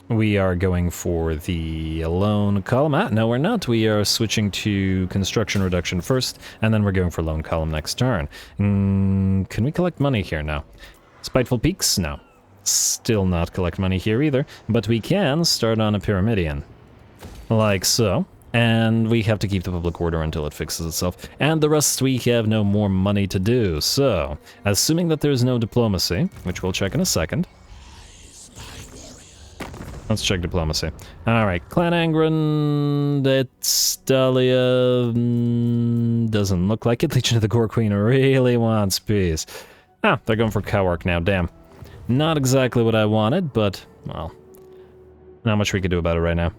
We are going for the Lone Column. No, we're not. We are switching to Construction Reduction first, and then we're going for Lone Column next turn. Can we collect money here now? Spiteful Peaks? No. Still not collect money here either, but we can start on a Pyramidion. Like so. And we have to keep the public order until it fixes itself. And the rest we have no more money to do. So, assuming that there's no diplomacy, which we'll check in a second. Let's check diplomacy. Alright, Clan Angren, it's Dahlia, doesn't look like it. Legion of the Gore Queen really wants peace. Ah, they're going for Cowark now, damn. Not exactly what I wanted, but, well, not much we could do about it right now.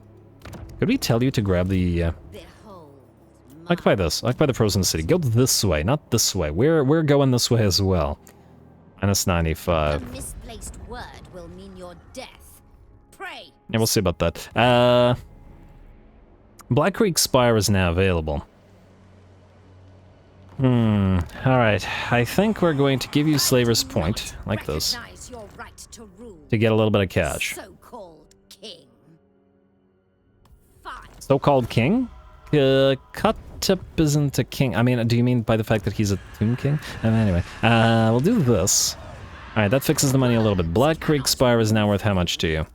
Could we tell you to grab the, occupy this. Occupy the frozen city. Go this way, not this way. We're going this way as well. Minus 95. A misplaced word will mean your death. Pray. Yeah, we'll see about that. Black Creek Spire is now available. Alright. I think we're going to give you Slaver's Point, like this, to get a little bit of cash. So-called king? Khatep isn't a king. I mean, do you mean by the fact that he's a tomb king? Anyway, we'll do this. Alright, that fixes the money a little bit. Black Creek Spire is now worth how much to you?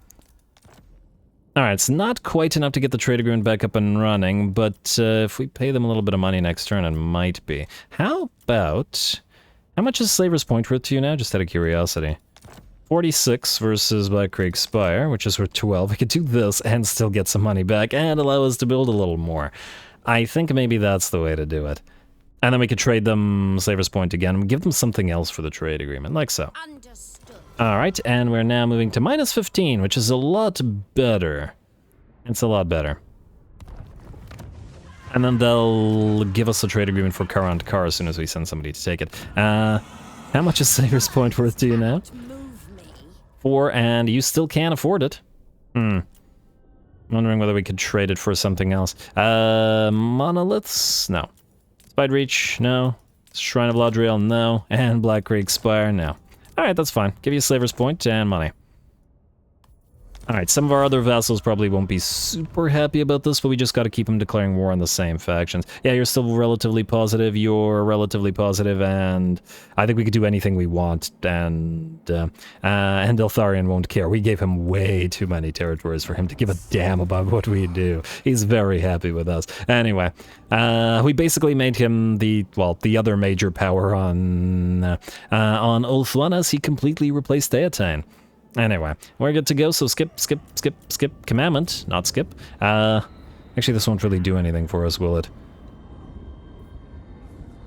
Alright, it's not quite enough to get the trade agreement back up and running, but if we pay them a little bit of money next turn, it might be. How about... How much is Slaver's Point worth to you now? Just out of curiosity. 46 versus Black Creek Spire, which is worth 12. We could do this and still get some money back and allow us to build a little more. I think maybe that's the way to do it. And then we could trade them Slaver's Point again and give them something else for the trade agreement, like so. Alright, and we're now moving to minus 15, which is a lot better. It's a lot better. And then they'll give us a trade agreement for car on car as soon as we send somebody to take it. How much is Slaver's Point worth to you now? 4, and you still can't afford it. Wondering whether we could trade it for something else. Monoliths? No. Spide Reach? No. Shrine of Ladriel? No. And Black Creek Spire? No. Alright, that's fine. Give you Slaver's Point and money. Alright, some of our other vassals probably won't be super happy about this, but we just gotta keep them declaring war on the same factions. Yeah, you're still relatively positive, you're relatively positive, and I think we could do anything we want, and Eltharion won't care. We gave him way too many territories for him to give a damn about what we do. He's very happy with us. Anyway, we basically made him the other major power on Ulthuan as he completely replaced Theatane. Anyway, we're good to go, so skip, commandment, not skip. Actually, this won't really do anything for us, will it?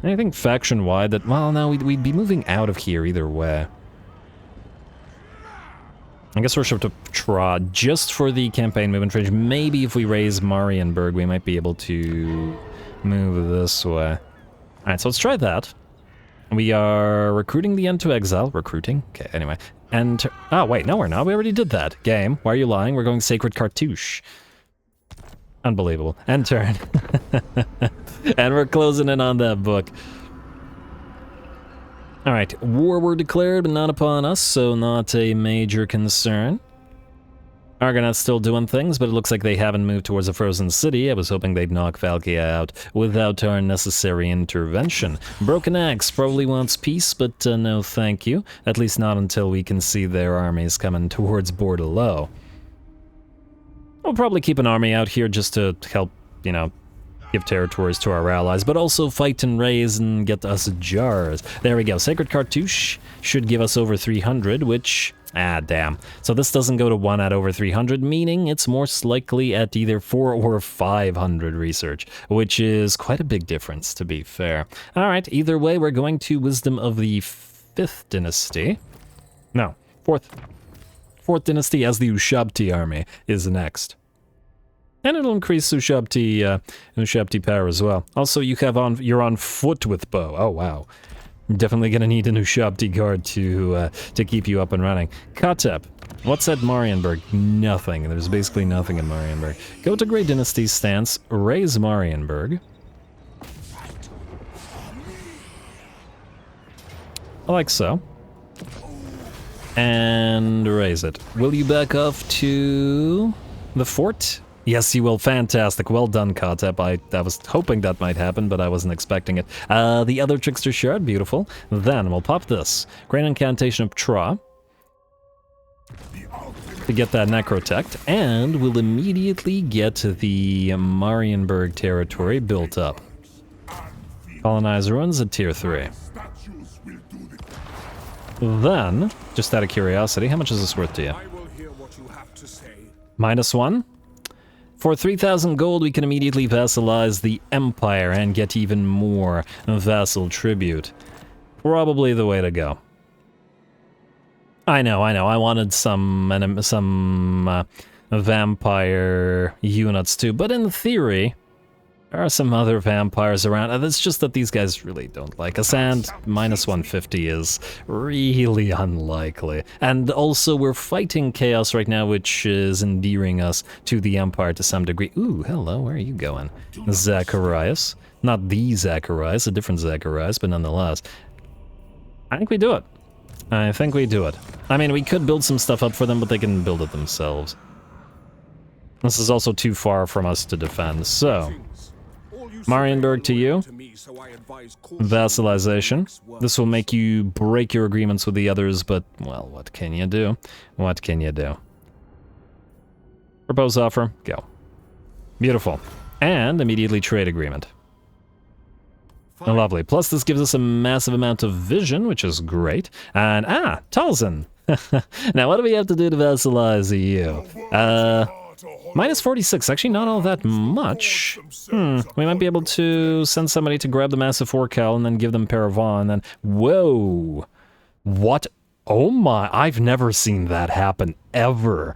Anything faction-wide that, well, no, we'd be moving out of here either way. I guess we're to try just for the campaign movement range. Maybe if we raise Marienburg, we might be able to move this way. Alright, so let's try that. We are recruiting the end to exile. Recruiting? Okay, anyway. And oh, wait, no, we're not. We already did that. Game, why are you lying? We're going Sacred Cartouche. Unbelievable. End turn. And we're closing in on that book. Alright, war were declared, but not upon us, so not a major concern. Argonauts still doing things, but it looks like they haven't moved towards the Frozen City. I was hoping they'd knock Valkia out without our necessary intervention. Broken Axe probably wants peace, but no thank you. At least not until we can see their armies coming towards Bordelot. We'll probably keep an army out here just to help, you know, give territories to our allies, but also fight and raise and get us jars. There we go. Sacred Cartouche should give us over 300, which... ah, damn. So this doesn't go to 1 at over 300, meaning it's most likely at either 4 or 500 research, which is quite a big difference, to be fair. Alright, either way, we're going to Wisdom of the 5th Dynasty. No, 4th. 4th Dynasty as the Ushabti army is next. And it'll increase Ushabti power as well. Also, you're on foot with bow. Oh, wow. Definitely gonna need an Ushabti guard to keep you up and running. Khatep. What's at Marienburg? Nothing. There's basically nothing in Marienburg. Go to Grey Dynasty's stance, raise Marienburg. Like so. And raise it. Will you back off to the fort? Yes, you will. Fantastic. Well done, Khatep. I was hoping that might happen, but I wasn't expecting it. The other Trickster Shard, beautiful. Then we'll pop this. Great Incantation of Tra to get that Necrotect, and we'll immediately get the Marienburg territory built up. Colonize ruins at tier 3. Then, just out of curiosity, how much is this worth to you? -1? For 3,000 gold, we can immediately vassalize the Empire and get even more vassal tribute. Probably the way to go. I know. I wanted some vampire units too, but in theory, there are some other vampires around. It's just that these guys really don't like us, and -150 is really unlikely. And also, we're fighting chaos right now, which is endearing us to the Empire to some degree. Ooh, hello, where are you going? Zacharias. Not the Zacharias, a different Zacharias, but nonetheless. I think we do it. I mean, we could build some stuff up for them, but they can build it themselves. This is also too far from us to defend, so... Marienburg to you. Vassalization. This will make you break your agreements with the others, but, well, what can you do? What can you do? Propose offer. Go. Beautiful. And immediately trade agreement. Lovely. Plus, this gives us a massive amount of vision, which is great. And, Talzin! Now, what do we have to do to vassalize you? -46, actually not all that much. We might be able to send somebody to grab the Massive Forecal and then give them Paravon, and then... Whoa! What? Oh my, I've never seen that happen, ever.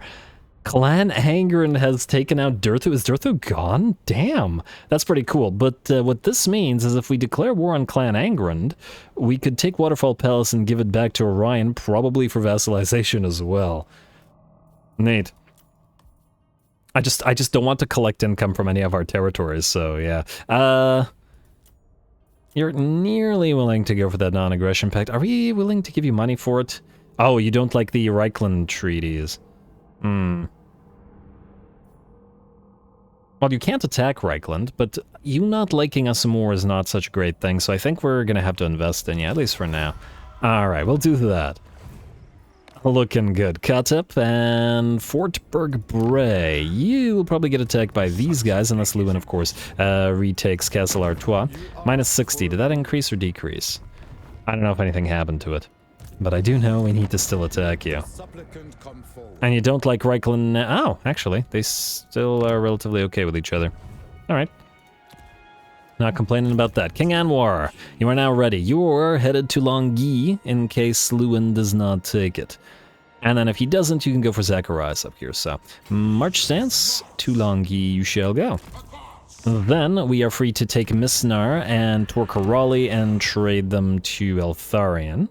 Clan Angren has taken out Durthu. Is Durthu gone? Damn, that's pretty cool. But what this means is if we declare war on Clan Angren, we could take Waterfall Palace and give it back to Orion, probably for vassalization as well. Neat. I just don't want to collect income from any of our territories, so yeah. You're nearly willing to go for that non-aggression pact. Are we willing to give you money for it? Oh, you don't like the Reichland treaties. Well, you can't attack Reichland, but you not liking us more is not such a great thing, so I think we're gonna have to invest in you, at least for now. Alright, we'll do that. Looking good. Khatep and Fort Berg-Bray. You will probably get attacked by these guys, unless Lewin, of course, retakes Castle Artois. Minus 60. Did that increase or decrease? I don't know if anything happened to it. But I do know we need to still attack you. And you don't like Reichland... Oh, actually, they still are relatively okay with each other. Alright. Not complaining about that. King Anwar, you are now ready. You're headed to Longyi in case Lewin does not take it. And then if he doesn't, you can go for Zacharias up here. So, march stance to Longyi you shall go. Then we are free to take Misnar and Torkarali and trade them to Eltharion.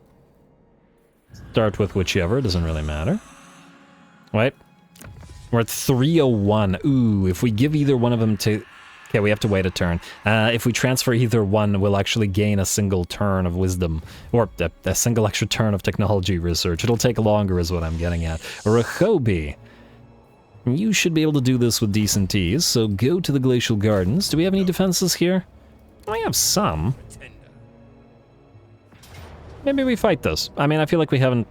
Start with whichever, doesn't really matter. Wait. We're at 301. Ooh, if we give either one of them to... Okay, we have to wait a turn. If we transfer either one, we'll actually gain a single turn of wisdom. Or a single extra turn of technology research. It'll take longer is what I'm getting at. Rehobi. You should be able to do this with decent ease, so go to the Glacial Gardens. Do we have any defenses here? We have some. Maybe we fight this. I mean, I feel like we haven't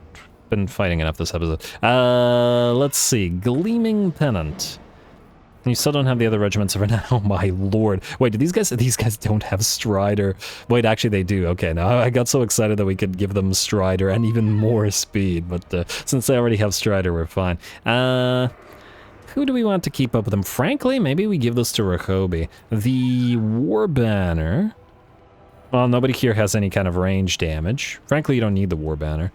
been fighting enough this episode. Let's see. Gleaming Pennant. You still don't have the other regiments for now. Oh my lord. Wait, do these guys don't have Strider? Wait, actually they do. Okay, now I got so excited that we could give them Strider and even more speed, but since they already have Strider, we're fine. Who do we want to keep up with them? Frankly, maybe we give this to Rehobi. The War Banner. Well, nobody here has any kind of range damage. Frankly, you don't need the War Banner.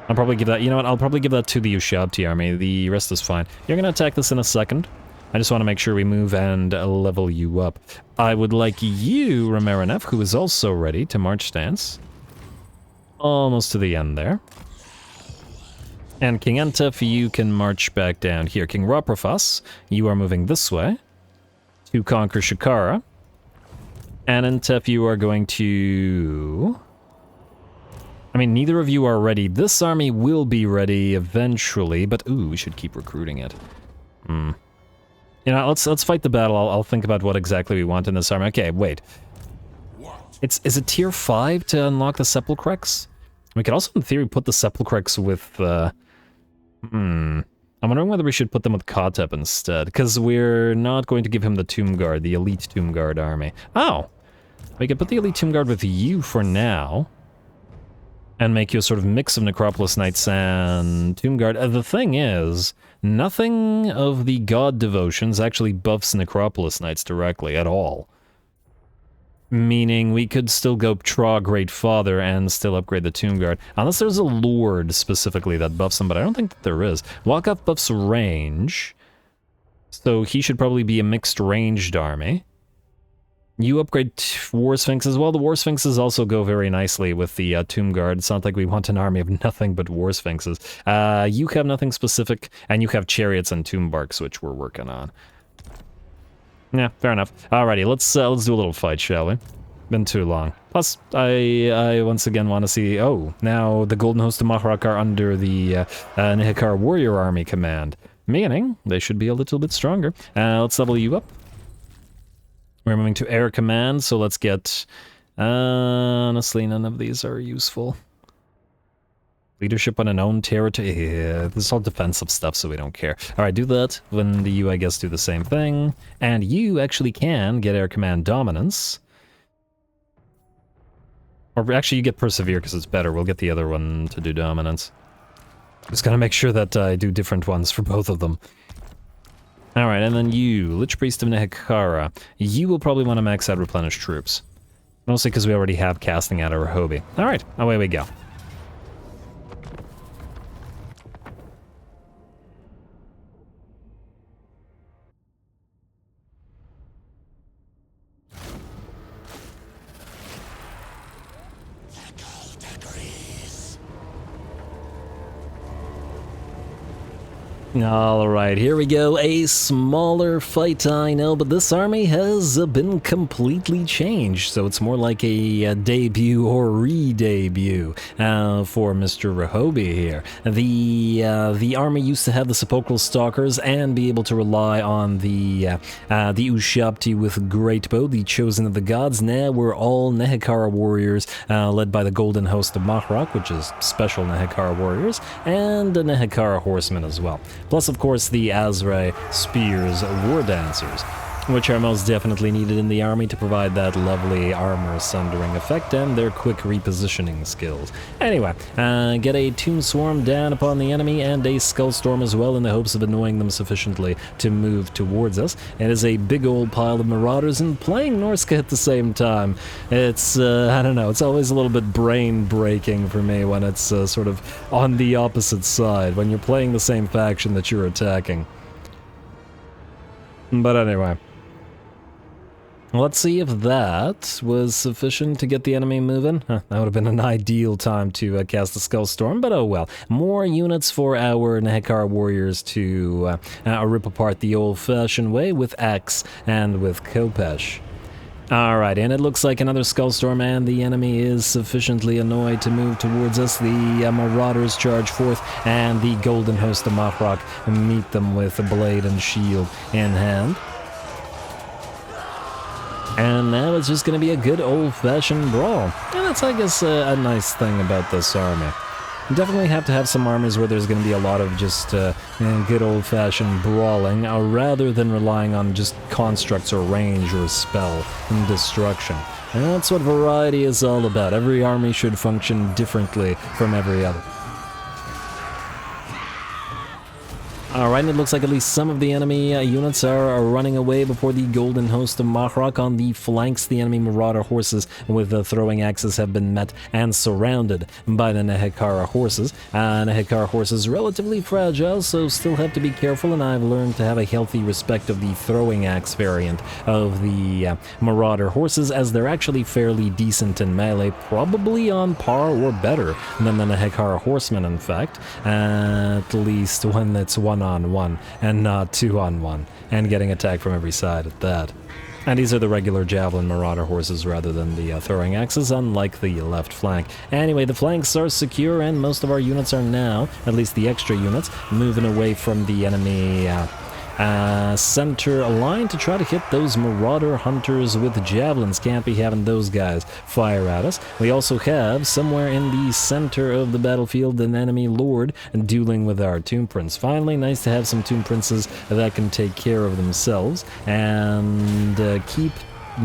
I'll probably give that, you know what, I'll probably give that to the Ushabti army. The rest is fine. You're gonna attack this in a second. I just want to make sure we move and level you up. I would like you, Ramarinef, who is also ready to march stance. Almost to the end there. And King Entef, you can march back down here. King Raprafas, you are moving this way to conquer Shikara. And Entef, you are going to... I mean, neither of you are ready. This army will be ready eventually, but ooh, we should keep recruiting it. You know, let's fight the battle. I'll think about what exactly we want in this army. Okay, wait. Is it tier 5 to unlock the Sepulchrex? We could also, in theory, put the Sepulchrex with, I'm wondering whether we should put them with Khatep instead, because we're not going to give him the Tomb Guard, the Elite Tomb Guard army. Oh! We could put the Elite Tomb Guard with you for now, and make you a sort of mix of Necropolis Knights and Tomb Guard. The thing is, nothing of the god devotions actually buffs Necropolis Knights directly at all. Meaning we could still go Tra Great Father and still upgrade the Tomb Guard. Unless there's a Lord specifically that buffs them, but I don't think that there is. Walkoff buffs range, so he should probably be a mixed ranged army. You upgrade War Sphinxes. Well, the War Sphinxes also go very nicely with the Tomb Guard. It's not like we want an army of nothing but War Sphinxes. You have nothing specific, and you have Chariots and Tomb Barks, which we're working on. Yeah, fair enough. Alrighty, let's do a little fight, shall we? Been too long. Plus, I once again want to see... Oh, now the Golden Host of Mahrak are under the Nehekar Warrior Army command. Meaning, they should be a little bit stronger. Let's level you up. We're moving to air command, so let's get... honestly, none of these are useful. Leadership on an own territory... Yeah, this is all defensive stuff, so we don't care. Alright, do that. When the you, I guess, do the same thing. And you actually can get air command dominance. Or actually, you get persevere, because it's better. We'll get the other one to do dominance. Just gotta make sure that I do different ones for both of them. Alright, and then you, Lich Priest of Nehekara. You will probably want to max out replenish troops. Mostly because we already have casting out our Rehobi. Alright, away we go. Alright, here we go. A smaller fight, I know, but this army has been completely changed, so it's more like a debut or re-debut for Mr. Rehobi here. The army used to have the Sepulchral Stalkers and be able to rely on the Ushabti with Great Bow, the Chosen of the Gods. Now we're all Nehekara warriors, led by the Golden Host of Mahrok, which is special Nehekara warriors, and the Nehekara horsemen as well. Plus, of course, the Azrai Spears War Dancers, which are most definitely needed in the army to provide that lovely armor sundering effect and their quick repositioning skills. Anyway, get a Tomb Swarm down upon the enemy and a Skull Storm as well in the hopes of annoying them sufficiently to move towards us. It is a big old pile of Marauders, and playing Norska at the same time, it's, I don't know, it's always a little bit brain-breaking for me when it's sort of on the opposite side, when you're playing the same faction that you're attacking. But anyway. Let's see if that was sufficient to get the enemy moving. That would have been an ideal time to cast the Skull Storm, but oh well. More units for our Nehekara warriors to rip apart the old-fashioned way with Axe and with Khopesh. Alright, and it looks like another Skull Storm, and the enemy is sufficiently annoyed to move towards us. The Marauders charge forth, and the Golden Host of Mahrok meet them with a blade and shield in hand. And now it's just going to be a good old-fashioned brawl. And that's, I guess, a nice thing about this army. You definitely have to have some armies where there's going to be a lot of just good old-fashioned brawling, rather than relying on just constructs or range or spell and destruction. And that's what variety is all about. Every army should function differently from every other. Alright, it looks like at least some of the enemy units are running away before the Golden Host of Mahrok. On the flanks, the enemy Marauder horses with the throwing axes have been met and surrounded by the Nehekara horses. Nehekara horses relatively fragile, so still have to be careful, and I've learned to have a healthy respect of the throwing axe variant of the Marauder horses, as they're actually fairly decent in melee, probably on par or better than the Nehekara horsemen, in fact, at least when it's one-on-one and not two-on-one, and getting attacked from every side at that. And these are the regular Javelin Marauder horses rather than the throwing axes, unlike the left flank. Anyway, the flanks are secure, and most of our units are now, at least the extra units, moving away from the enemy center line to try to hit those Marauder hunters with javelins. Can't be having those guys fire at us. We also have, somewhere in the center of the battlefield, an enemy lord dueling with our Tomb Prince. Finally, nice to have some Tomb Princes that can take care of themselves and keep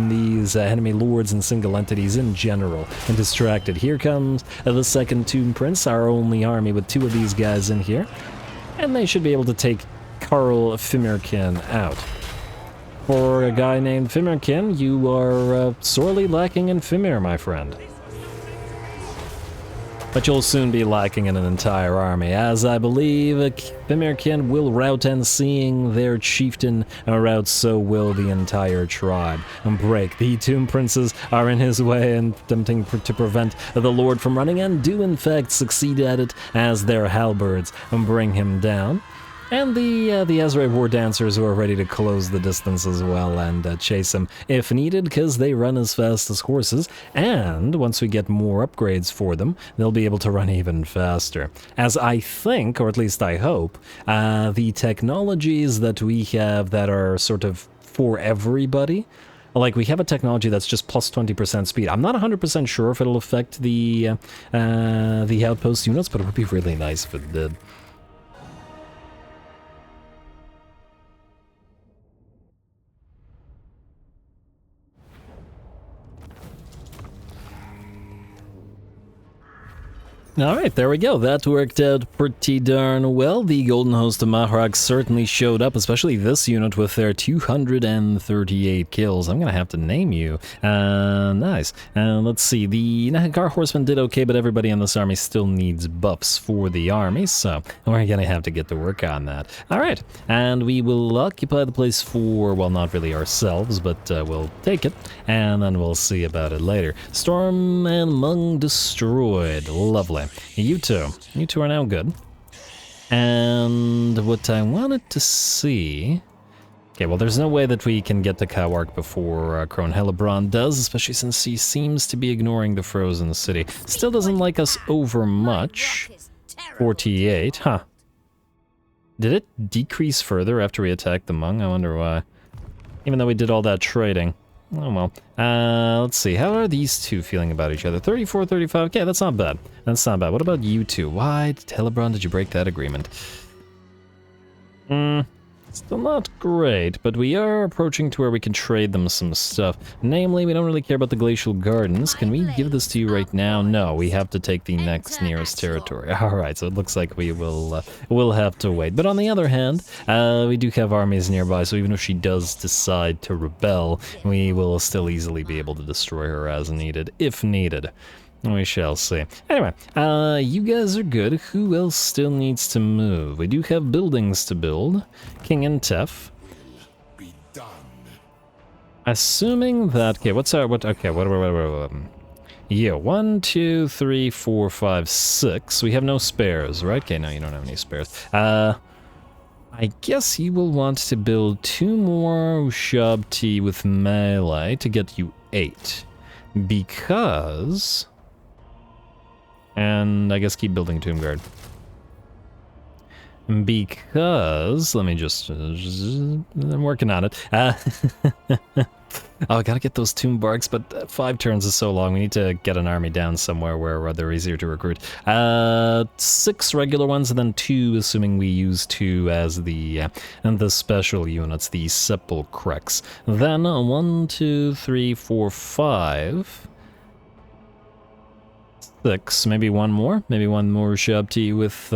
these enemy lords and single entities in general and distracted. Here comes the second Tomb Prince, our only army with two of these guys in here, and they should be able to take Karl Fimirkin out. For a guy named Fimirkin, you are sorely lacking in Fimir, my friend. But you'll soon be lacking in an entire army, as I believe Fimirkin will rout, and seeing their chieftain rout, so will the entire tribe and break. The Tomb Princes are in his way and attempting to prevent the Lord from running, and do in fact succeed at it as their halberds bring him down. And the Azrai War Dancers, who are ready to close the distance as well and chase him if needed, because they run as fast as horses, and once we get more upgrades for them, they'll be able to run even faster. As I think, or at least I hope, the technologies that we have that are sort of for everybody, like we have a technology that's just plus 20% speed. I'm not 100% sure if it'll affect the outpost units, but it would be really nice if it did. Alright, there we go. That worked out pretty darn well. The Golden Host of Mahrok certainly showed up, especially this unit with their 238 kills. I'm gonna have to name you. Nice. Let's see. The Nehekara horsemen did okay, but everybody in this army still needs buffs for the army, so we're gonna have to get to work on that. Alright, and we will occupy the place for, well, not really ourselves, but we'll take it, and then we'll see about it later. Storm and Mung destroyed. Lovely. You two are now good. And what I wanted to see... Okay, well, there's no way that we can get to Kawark before Crone Hellebron does, especially since he seems to be ignoring the Frozen City. Still doesn't like us over much. 48, huh. Did it decrease further after we attacked the Hmong? I wonder why. Even though we did all that trading. Oh well. Let's see. How are these two feeling about each other? 34, 35. Okay, that's not bad. That's not bad. What about you two? Why, Hellebron, did you break that agreement? Still not great, but we are approaching to where we can trade them some stuff. Namely, we don't really care about the Glacial Gardens. Can we give this to you right now? No, we have to take the next nearest territory. Alright, so it looks like we will have to wait. But on the other hand, we do have armies nearby, so even if she does decide to rebel, we will still easily be able to destroy her as needed, if needed. We shall see. Anyway, you guys are good. Who else still needs to move? We do have buildings to build. King Intef. Assuming that... Okay, what's our... Yeah, 1, 2, 3, 4, 5, 6. We have no spares, right? Okay, no, you don't have any spares. I guess you will want to build 2 more Ushabti with melee to get you 8. Because... And I guess keep building Tomb Guard. Because, let me just, I'm working on it. Oh, I gotta get those tomb barks, but 5 turns is so long. We need to get an army down somewhere where they're easier to recruit. 6 regular ones, and then 2, assuming we use 2 as the special units, the Sepulchrex. Then 1, 2, 3, 4, 5... 6, maybe one more Shabti with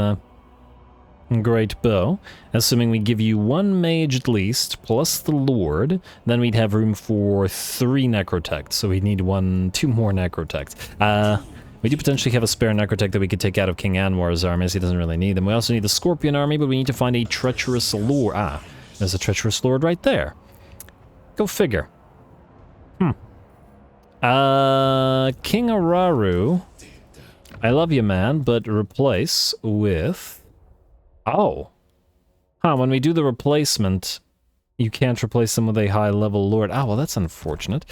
Great Bow. Assuming we give you 1 mage at least, plus the Lord, then we'd have room for 3 Necrotects, so we'd need 2 more Necrotects. We do potentially have a spare Necrotect that we could take out of King Anwar's armies. He doesn't really need them. We also need the Scorpion army, but we need to find a Treacherous Lord. Ah, there's a Treacherous Lord right there. Go figure. King Araru... I love you, man, but replace with... Oh. Huh, when we do the replacement, you can't replace them with a high-level lord. Oh, well, that's unfortunate.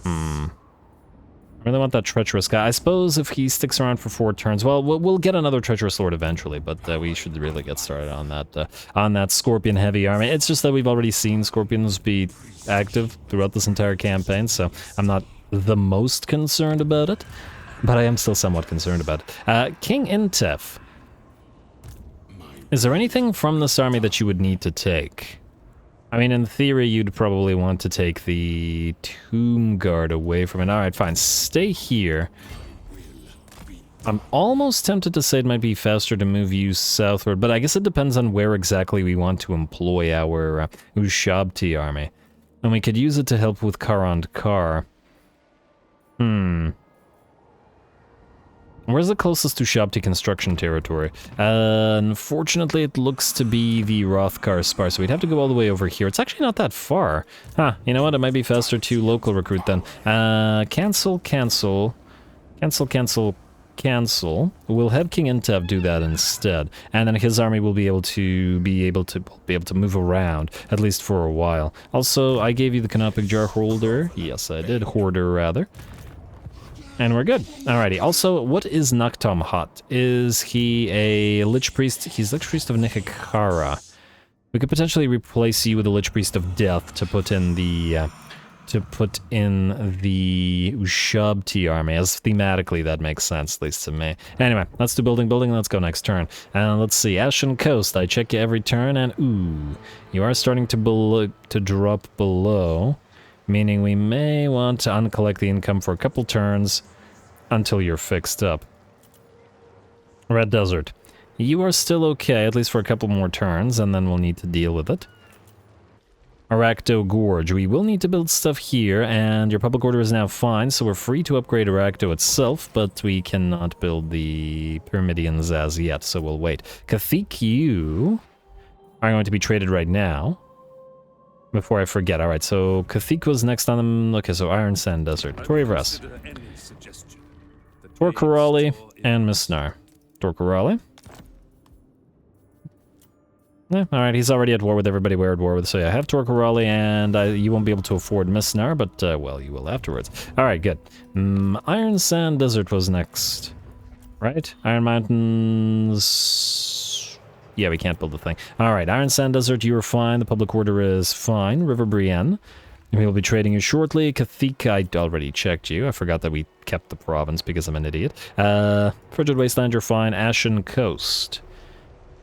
I really want that treacherous guy. I suppose if he sticks around for 4 turns, well, we'll get another treacherous lord eventually, but we should really get started on that scorpion-heavy army. It's just that we've already seen scorpions be active throughout this entire campaign, so I'm not the most concerned about it. But I am still somewhat concerned about it. King Intef. Is there anything from this army that you would need to take? I mean, in theory, you'd probably want to take the Tomb Guard away from it. Alright, fine. Stay here. I'm almost tempted to say it might be faster to move you southward, but I guess it depends on where exactly we want to employ our Ushabti army. And we could use it to help with Karand Kar. Where's the closest to Ushabti construction territory? Unfortunately, it looks to be the Rothkar Spar, so we'd have to go all the way over here. It's actually not that far. Huh, you know what? It might be faster to local recruit then. Cancel. We'll have King Intef do that instead, and then his army will be able to move around, at least for a while. Also, I gave you the Canopic Jar Holder. Yes, I did. Hoarder, rather. And we're good. Alrighty. Also, what is Naktom Hot? Is he a Lich Priest? He's Lich Priest of Nehekara. We could potentially replace you with a Lich Priest of Death to put in the Ushabti army, as thematically that makes sense, at least to me. Anyway, let's do building, let's go next turn. Let's see, Ashen Coast, I check you every turn, and ooh, you are starting to drop below. Meaning we may want to uncollect the income for a couple turns until you're fixed up. Red Desert. You are still okay, at least for a couple more turns, and then we'll need to deal with it. Arakto Gorge. We will need to build stuff here, and your public order is now fine, so we're free to upgrade Arakto itself, but we cannot build the Pyramidians as yet, so we'll wait. Kathik, you are going to be traded right now. Before I forget, alright, so Kathik was next on them. Okay, so Iron Sand Desert. Torivras. Torkarali and Misnar. Torkarali. Alright, he's already at war with everybody we're at war with, so yeah, I have Torquarali, and you won't be able to afford Misnar, but, well, you will afterwards. Alright, good. Iron Sand Desert was next, right? Iron Mountains... Yeah, we can't build the thing. Alright, Iron Sand Desert, you are fine, the public order is fine. River Brienne, we will be trading you shortly. Khatep, I already checked you, I forgot that we kept the province because I'm an idiot. Frigid Wasteland, you're fine. Ashen Coast.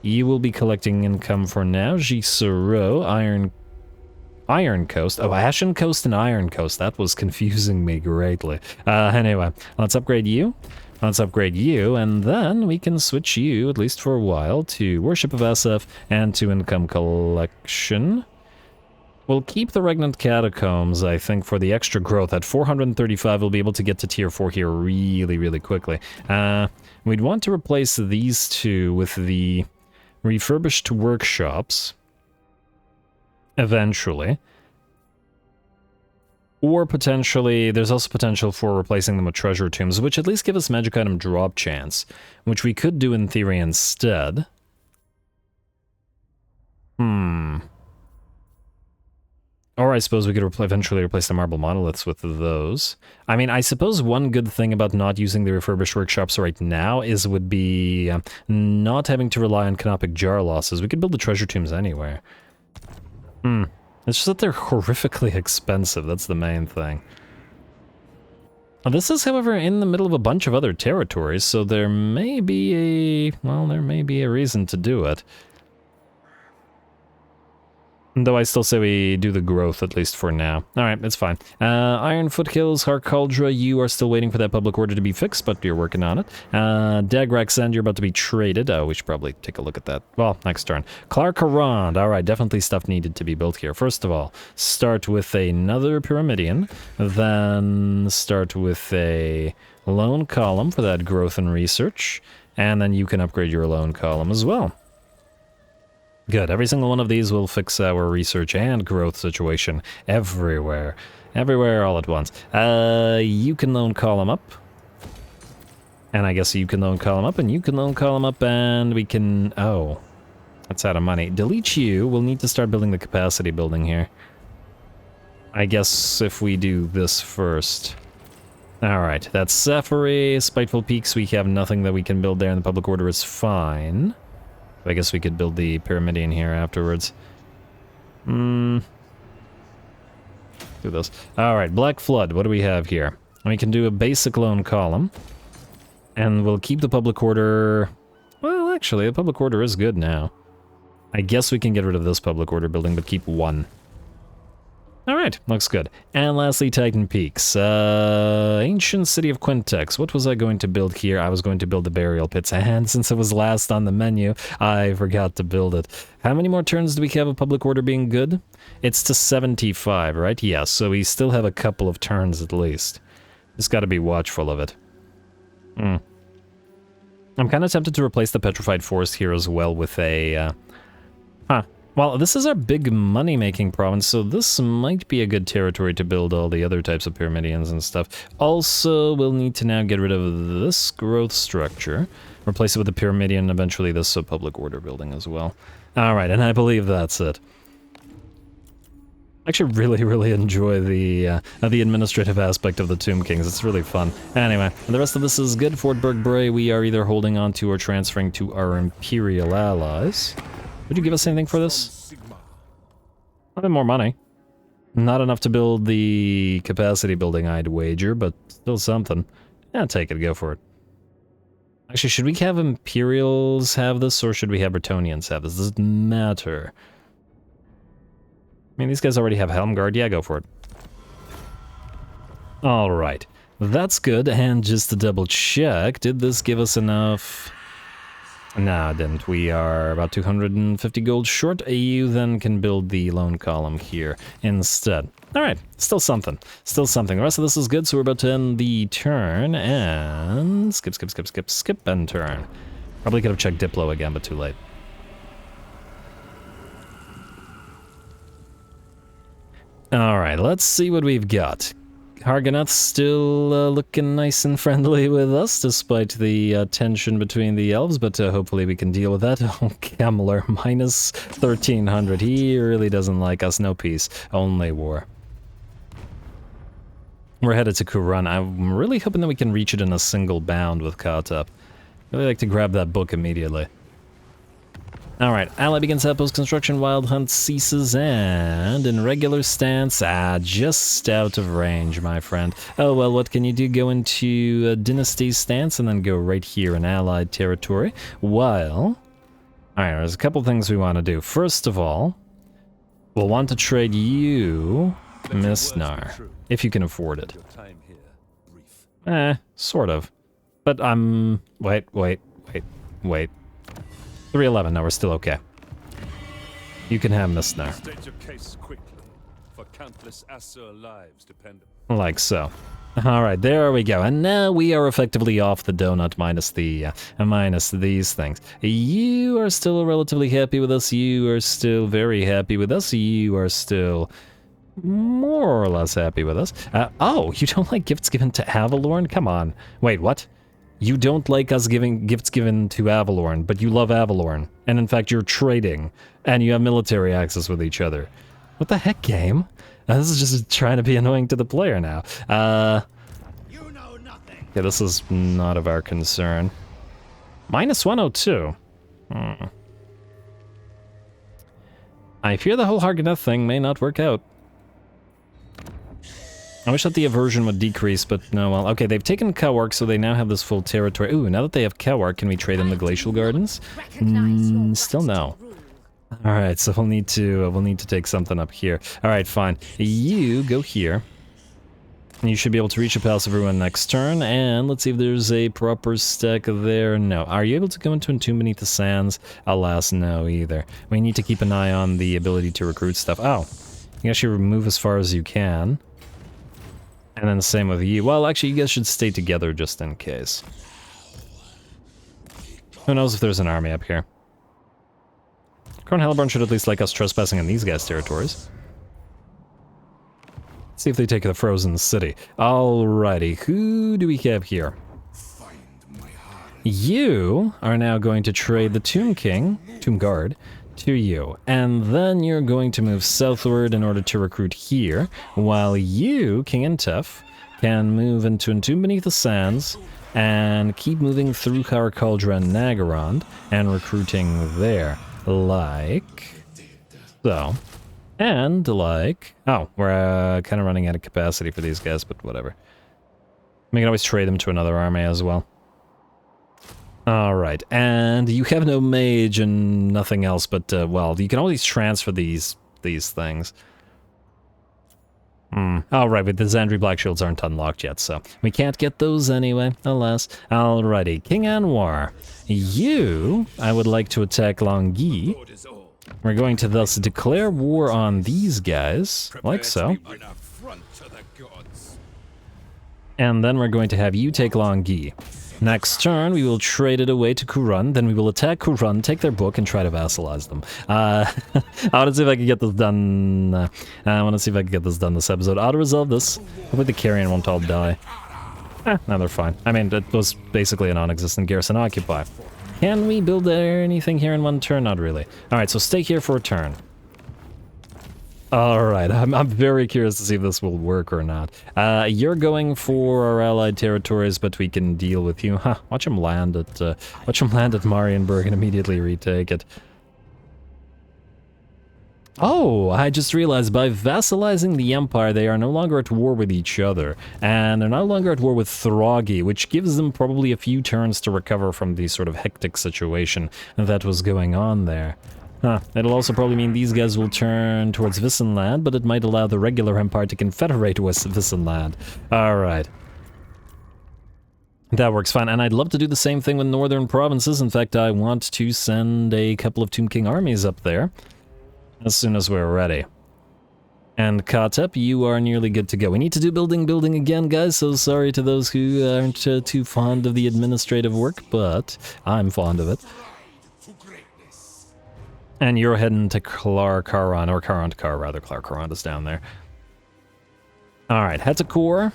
You will be collecting income for now. Gisero, Iron Coast. Oh, Ashen Coast and Iron Coast. That was confusing me greatly. Anyway, let's upgrade you. Let's upgrade you, and then we can switch you, at least for a while, to Worship of SF and to Income Collection. We'll keep the Regnant Catacombs, I think, for the extra growth. At 435, we'll be able to get to tier 4 here really, really quickly. We'd want to replace these two with the refurbished workshops, eventually. Or potentially, there's also potential for replacing them with treasure tombs, which at least give us magic item drop chance, which we could do in theory instead. Or I suppose we could eventually replace the marble monoliths with those. I mean, I suppose one good thing about not using the refurbished workshops right now would be not having to rely on canopic jar losses. We could build the treasure tombs anywhere. It's just that they're horrifically expensive, that's the main thing. Now, this is, however, in the middle of a bunch of other territories, so there may be a reason to do it. Though I still say we do the growth, at least for now. Alright, it's fine. Iron Foothills, Harkaldra, you are still waiting for that public order to be fixed, but you're working on it. Dagraxand, you're about to be traded. Oh, we should probably take a look at that. Well, next turn. Clarkarond, alright, definitely stuff needed to be built here. First of all, start with another Pyramidion, then start with a lone column for that growth and research, and then you can upgrade your lone column as well. Good, every single one of these will fix our research and growth situation everywhere. Everywhere all at once. You can lone column up. And I guess you can lone column up, and you can lone column up, and we can... Oh, that's out of money. Delete you, we'll need to start building the capacity building here. I guess if we do this first. Alright, that's Safari, Spiteful Peaks, we have nothing that we can build there, and the public order is fine. I guess we could build the Pyramidion here afterwards. Do this. Alright, Black Flood, what do we have here? We can do a basic lone column. And we'll keep the public order... Well, actually, the public order is good now. I guess we can get rid of this public order building, but keep one. Alright, looks good. And lastly, Titan Peaks. Ancient City of Quintex. What was I going to build here? I was going to build the burial pits, and since it was last on the menu, I forgot to build it. How many more turns do we have of public order being good? It's to 75, right? Yes, so we still have a couple of turns at least. Just gotta be watchful of it. I'm kind of tempted to replace the Petrified Forest here as well with a... Well, this is our big money-making province, so this might be a good territory to build all the other types of Pyramidions and stuff. Also, we'll need to now get rid of this growth structure, replace it with a Pyramidion, eventually this public order building as well. Alright, and I believe that's it. I actually really enjoy the administrative aspect of the Tomb Kings. It's really fun. Anyway, the rest of this is good. Fort Bergbray, we are either holding on to or transferring to our Imperial allies. Would you give us anything for this? A bit more money. Not enough to build the capacity building, I'd wager, but still something. Yeah, take it, go for it. Actually, should we have Imperials have this, or should we have Bretonians have this? Does it matter? I mean, these guys already have Helmguard. Yeah, go for it. Alright. That's good, and just to double check, did this give us enough... No, it didn't. We are about 250 gold short. You then can build the lone column here instead. Alright, still something. Still something. The rest of this is good, so we're about to end the turn, and... Skip, and turn. Probably could have checked Diplo again, but too late. Alright, let's see what we've got. Hargonath's still looking nice and friendly with us, despite the tension between the elves, but hopefully we can deal with that. Oh, Kemmler, minus 1300. He really doesn't like us. No peace, only war. We're headed to Kuran. I'm really hoping that we can reach it in a single bound with Khatep. Really like to grab that book immediately. Alright, ally begins outpost construction, wild hunt ceases, and in regular stance, just out of range, my friend. Oh well, what can you do? Go into dynasty stance and then go right here in allied territory. Well, alright, there's a couple things we want to do. First of all, we'll want to trade you Misnar, if you can afford it. Sort of. But wait. 311, no, we're still okay. You can have Misnar. State your case quickly, for countless Asur lives depend. Like so. Alright, there we go. And now we are effectively off the donut minus the minus these things. You are still relatively happy with us. You are still very happy with us. You are still more or less happy with us. Oh, you don't like gifts given to Avalorn? Come on. Wait, what? You don't like us giving gifts given to Avalorn, but you love Avalorn. And in fact, you're trading, and you have military access with each other. What the heck, game? This is just trying to be annoying to the player now. You know nothing. Yeah, this is not of our concern. Minus 102. I fear the whole Hargonath thing may not work out. I wish that the aversion would decrease, but no, well, okay, they've taken Kawark, so they now have this full territory. Ooh, now that they have Kawark, can we trade in the Glacial Gardens? Still no. Alright, so we'll need to take something up here. Alright, fine. You go here. And you should be able to reach a Palace of Ruin next turn, and let's see if there's a proper stack there. No. Are you able to go into Entomb Beneath the Sands? Alas, no either. We need to keep an eye on the ability to recruit stuff. Oh, you can actually move as far as you can. And then the same with you. Well, actually, you guys should stay together just in case. Who knows if there's an army up here. Corn Hellborn should at least like us trespassing in these guys' territories. Let's see if they take the Frozen City. Alrighty, who do we have here? You are now going to trade the Tomb King, Tomb Guard, to you, and then you're going to move southward in order to recruit here, while you, King Intef, can move into Entomb Beneath the Sands and keep moving through Caldra and Nagarond and recruiting there, like so. And like, oh, we're kind of running out of capacity for these guys, but whatever. We can always trade them to another army as well. Alright, and you have no mage and nothing else, but, well, you can always transfer these things. Alright, but the Zandri Black Shields aren't unlocked yet, so we can't get those anyway, alas. Alrighty, King Anwar, you, I would like to attack Langui. We're going to thus declare war on these guys, like so. And then we're going to have you take Langui. Next turn, we will trade it away to Kurun, then we will attack Kurun, take their book, and try to vassalize them. I want to see if I can get this done. This episode. Auto-resolve this. Hopefully the Carrion won't all die. No, they're fine. I mean, it was basically a non-existent garrison occupy. Can we build anything here in one turn? Not really. Alright, so stay here for a turn. Alright, I'm very curious to see if this will work or not. You're going for our allied territories, but we can deal with you. Huh, watch him land at Marienburg and immediately retake it. Oh, I just realized by vassalizing the Empire, they are no longer at war with each other, and they're no longer at war with Throggy, which gives them probably a few turns to recover from the sort of hectic situation that was going on there. Huh, it'll also probably mean these guys will turn towards Wissenland, but it might allow the regular Empire to confederate with Wissenland. Alright. That works fine, and I'd love to do the same thing with northern provinces. In fact, I want to send a couple of Tomb King armies up there as soon as we're ready. And Khatep, you are nearly good to go. We need to do building again, guys, so sorry to those who aren't too fond of the administrative work, but I'm fond of it. And you're heading to Clarkaron, or Karantkar rather. Clarkaron is down there. Alright, Hetakor.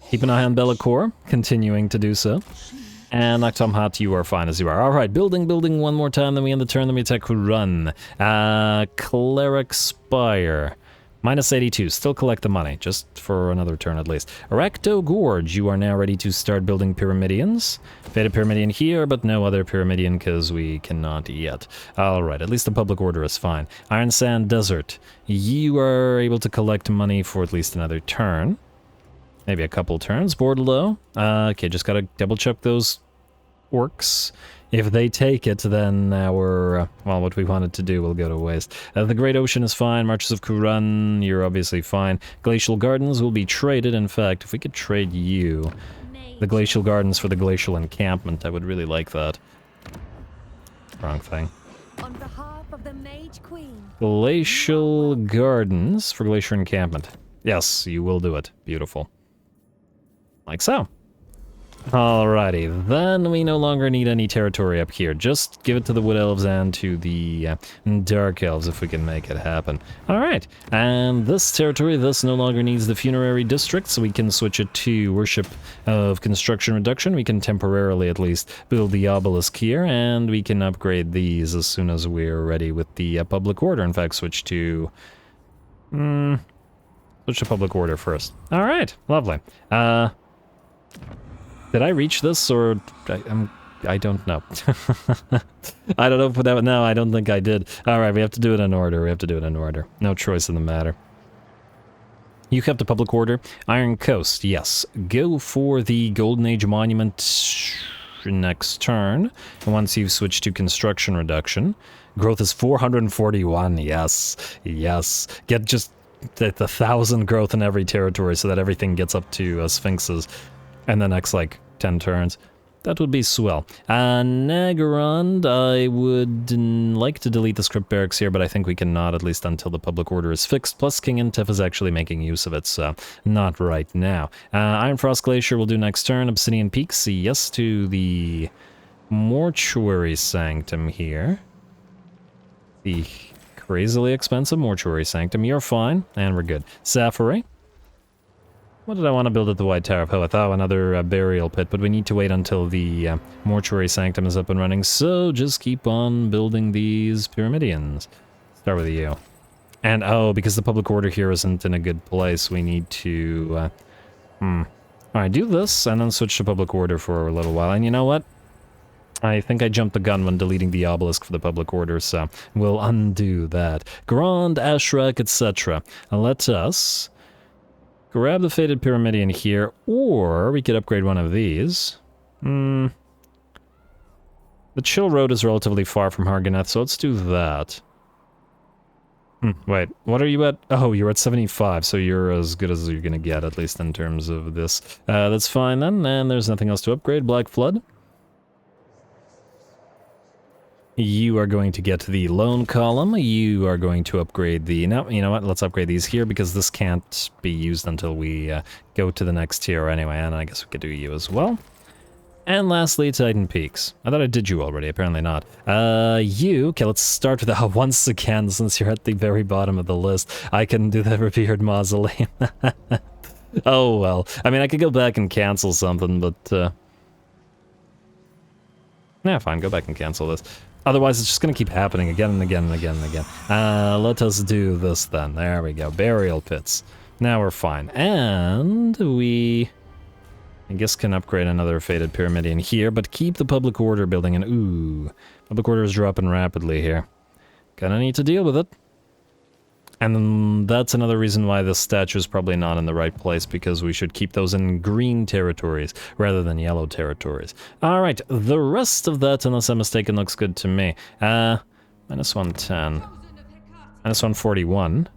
Keep an eye on Be'lakor, continuing to do so. And Noctomhat, you are fine as you are. Alright, building one more time, then we end the turn, then we attack Run. Cleric Spire. Minus 82, still collect the money, just for another turn at least. Erecto Gorge, you are now ready to start building Pyramidians. Faded Pyramidian here, but no other Pyramidian because we cannot yet. Alright, at least the public order is fine. Iron Sand Desert, you are able to collect money for at least another turn. Maybe a couple turns. Bordello, okay, just gotta double check those orcs. If they take it, then our, well, what we wanted to do will go to waste. The Great Ocean is fine. Marches of Kuran, you're obviously fine. Glacial Gardens will be traded. In fact, if we could trade you, the Glacial Gardens for the Glacial Encampment, I would really like that. Wrong thing. On behalf of the Mage Queen. Glacial Gardens for Glacier Encampment. Yes, you will do it. Beautiful. Like so. Alrighty, then we no longer need any territory up here. Just give it to the Wood Elves and to the Dark Elves if we can make it happen. Alright, and this territory, this no longer needs the Funerary District, so we can switch it to Worship of Construction Reduction. We can temporarily at least build the Obelisk here, and we can upgrade these as soon as we're ready with the Public Order. In fact, switch to... switch to Public Order first. Alright, lovely. Did I reach this, or I don't know. I don't know if that. No, I don't think I did. All right, we have to do it in order. We have to do it in order. No choice in the matter. You kept the public order. Iron Coast, yes. Go for the Golden Age Monument next turn. Once you've switched to construction reduction, growth is 441. Yes, yes. Get just the 1,000 growth in every territory, so that everything gets up to Sphinxes. And the next, like, 10 turns. That would be swell. Nagarond, I would like to delete the script barracks here, but I think we cannot, at least until the public order is fixed. Plus, King Intef is actually making use of it, so not right now. Ironfrost Glacier will do next turn. Obsidian Peaks, yes to the Mortuary Sanctum here. The crazily expensive Mortuary Sanctum. You're fine, and we're good. Safari. What did I want to build at the White Tower of Hoth? Oh, another burial pit, but we need to wait until the Mortuary Sanctum is up and running, so just keep on building these Pyramidians. Start with you. And, oh, because the public order here isn't in a good place, we need to, Alright, do this, and then switch to public order for a little while. And you know what? I think I jumped the gun when deleting the obelisk for the public order, so we'll undo that. Grand, Ashrek, etc. Let us... grab the Faded Pyramidian here, or we could upgrade one of these. The Chill Road is relatively far from Harganeth, so let's do that. Wait, what are you at? Oh, you're at 75, so you're as good as you're gonna get, at least in terms of this. That's fine then, and there's nothing else to upgrade. Black Flood. You are going to get the Lone Column. You are going to upgrade the... No, you know what? Let's upgrade these here, because this can't be used until we go to the next tier anyway, and I guess we could do you as well. And lastly, Titan Peaks. I thought I did you already, apparently not. You... Okay, let's start with that once again, since you're at the very bottom of the list. I can do the Revered Mausoleum. Oh, well. I mean, I could go back and cancel something, but... Yeah, fine, go back and cancel this. Otherwise, it's just going to keep happening again and again and again and again. Let us do this then. There we go. Burial pits. Now we're fine. And we... I guess can upgrade another Faded Pyramidian here, but keep the public order building. And ooh, public order is dropping rapidly here. Gonna need to deal with it. And that's another reason why this statue is probably not in the right place, because we should keep those in green territories rather than yellow territories. Alright, the rest of that, unless I'm mistaken, looks good to me. Minus 110. Minus 141.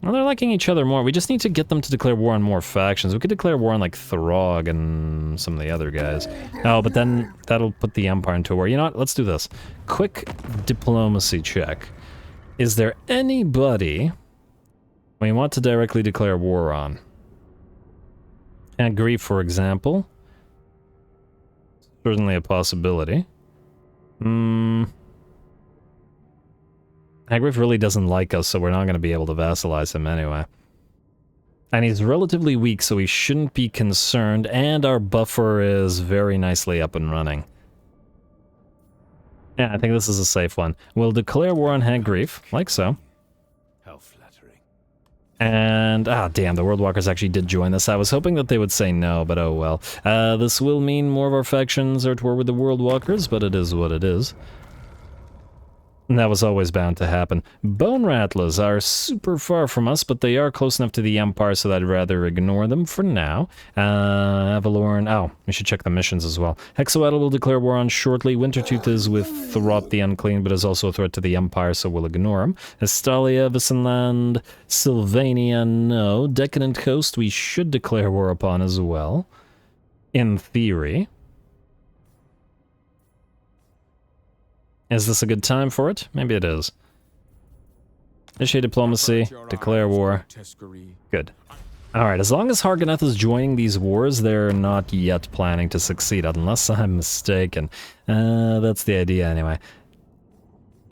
Well, they're liking each other more. We just need to get them to declare war on more factions. We could declare war on, like, Throg and some of the other guys. Oh, but then that'll put the Empire into war. You know what? Let's do this. Quick diplomacy check. Is there anybody we want to directly declare war on? Grief, for example. Certainly a possibility. Grief really doesn't like us, so we're not going to be able to vassalize him anyway. And he's relatively weak, so he shouldn't be concerned, and our buffer is very nicely up and running. Yeah, I think this is a safe one. We'll declare war on Hagrief, like so. How flattering. And, damn, the World Walkers actually did join this. I was hoping that they would say no, but oh well. This will mean more of our factions are at war with the World Walkers, but it is what it is. And that was always bound to happen. Bone Rattlers are super far from us, but they are close enough to the Empire, so I'd rather ignore them for now. Avalorn... Oh, we should check the missions as well. Hexoatl will declare war on shortly. Wintertooth is with Throt the Unclean, but is also a threat to the Empire, so we'll ignore him. Estalia, Visenland, Sylvania, no. Decadent Coast we should declare war upon as well. In theory. Is this a good time for it? Maybe it is. Initiate diplomacy, declare war. Good. Alright, as long as Hargoneth is joining these wars, they're not yet planning to succeed, unless I'm mistaken. That's the idea anyway.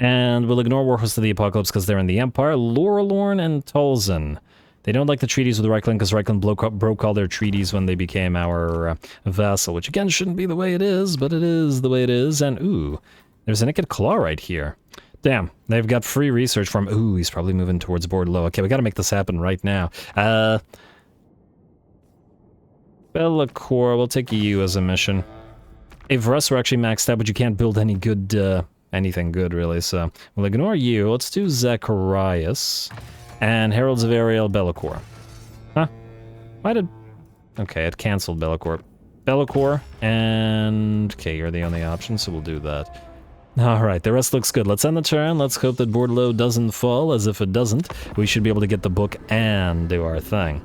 And we'll ignore Warhost of the Apocalypse because they're in the Empire. Lorelorn and Tolzin. They don't like the treaties with Reichland because Reichland broke all their treaties when they became our vassal, which again shouldn't be the way it is, but it is the way it is. And ooh, there's a Naked Claw right here. Damn, they've got free research from... Ooh, he's probably moving towards Bordeaux. Okay, we gotta make this happen right now. Bellacore, we'll take you as a mission. Hey, for us, we're actually maxed out, but you can't build any good, anything good, really, so... We'll ignore you. Let's do Zacharias. And Heralds of Ariel, Bellacore. Huh? Why did... Okay, it cancelled Bellacore. Bellacore, and... Okay, you're the only option, so we'll do that. Alright, the rest looks good. Let's end the turn. Let's hope that Bordeaux doesn't fall, as if it doesn't, we should be able to get the book and do our thing.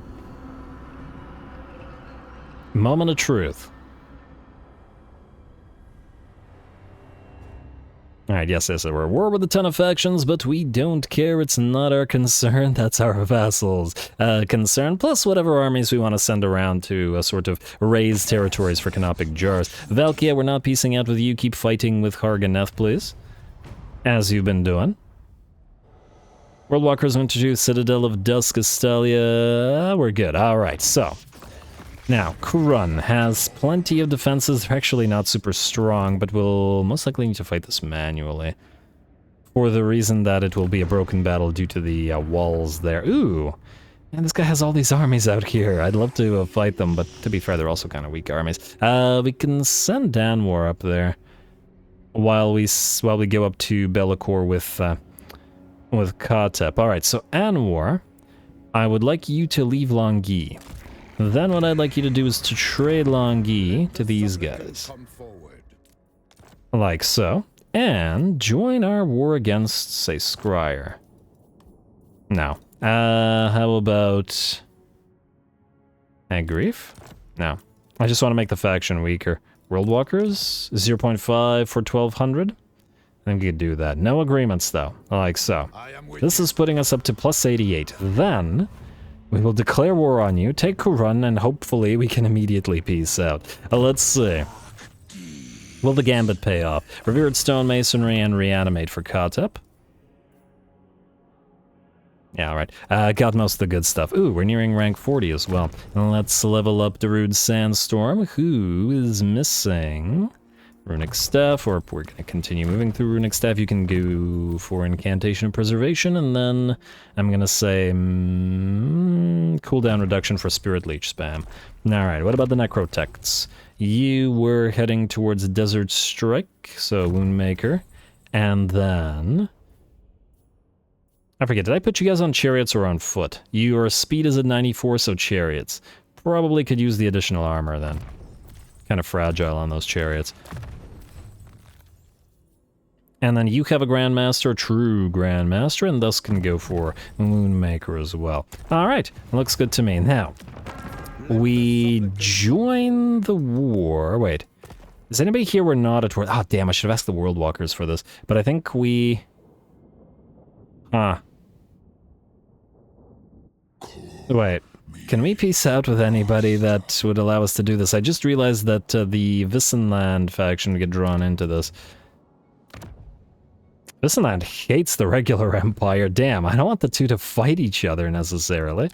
Moment of truth. Alright, yes, we're at war with a ton of factions, but we don't care, it's not our concern, that's our vassals' concern, plus whatever armies we want to send around to sort of raise territories for Canopic Jars. Valkia, we're not piecing out with you, keep fighting with Hargoneth, please. As you've been doing. World Walkers went to Citadel of Dusk, Estalia, we're good, alright, so... Now, Kurun has plenty of defenses. They're actually not super strong, but we'll most likely need to fight this manually. For the reason that it will be a broken battle due to the walls there. Ooh! Man, this guy has all these armies out here. I'd love to fight them, but to be fair, they're also kind of weak armies. We can send Danwar up there while we go up to Bellacore with Khatep. Alright, so Anwar, I would like you to leave Longyi. Then what I'd like you to do is to trade Longyi to these guys. Like so. And join our war against, say, Scryer. No. How about... Hagrief? No. I just want to make the faction weaker. World Walkers? 0.5 for 1200? I think we could do that. No agreements, though. Like so. This is putting us up to plus 88. Then... we will declare war on you, take Kurun, and hopefully we can immediately peace out. Let's see. Will the Gambit pay off? Revered Stonemasonry and Reanimate for Khatep. Yeah, alright. Got most of the good stuff. Ooh, we're nearing rank 40 as well. Let's level up Darude Sandstorm, who is missing... Runic Staff, or we're going to continue moving through Runic Staff. You can go for Incantation of Preservation, and then I'm going to say cooldown reduction for Spirit Leech spam. Alright, what about the Necrotects? You were heading towards Desert Strike, so Woundmaker, and then... I forget, did I put you guys on Chariots or on foot? Your speed is at 94, so Chariots. Probably could use the additional armor then. Kind of fragile on those Chariots. And then you have a Grandmaster, true Grandmaster, and thus can go for Moonmaker as well. Alright, looks good to me. Now, we join the war. Wait, is anybody here we're not at war? Oh, damn, I should have asked the World Walkers for this. But I think we... Wait, can we peace out with anybody that would allow us to do this? I just realized that the Visenland faction would get drawn into this. Visenland hates the regular Empire. Damn, I don't want the two to fight each other necessarily.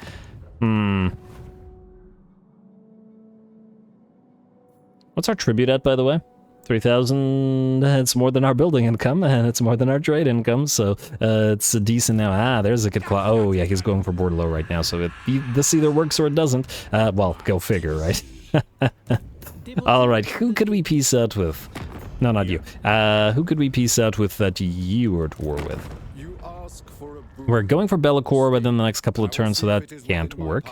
What's our tribute at, by the way? 3,000. It's more than our building income, and it's more than our trade income, so it's a decent now. Ah, there's a good claw. Oh, yeah, he's going for Bordeaux right now, so this either works or it doesn't. Well, go figure, right? Alright, who could we peace out with? No, not you. Who could we peace out with that you were at war with? We're going for Bellicor within the next couple of turns, so that can't work.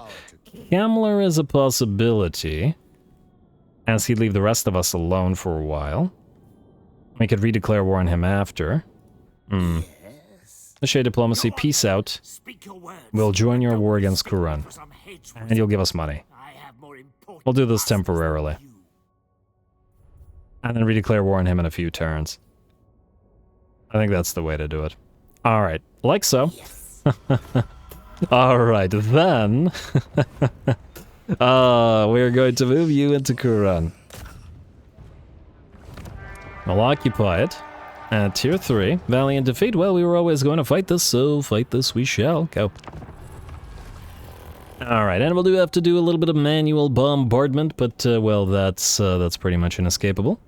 Kamler is a possibility, as he'd leave the rest of us alone for a while. We could redeclare war on him after. Initiate diplomacy, peace out. We'll join your war against Kuran, and you'll give us money. We'll do this temporarily. And then redeclare war on him in a few turns. I think that's the way to do it. Alright, like so. Alright, then... we're going to move you into Kuran. We'll occupy it. At Tier 3, Valiant defeat. Well, we were always going to fight this, so fight this we shall. Go. Alright, and we'll have to do a little bit of manual bombardment, but, well, that's pretty much inescapable.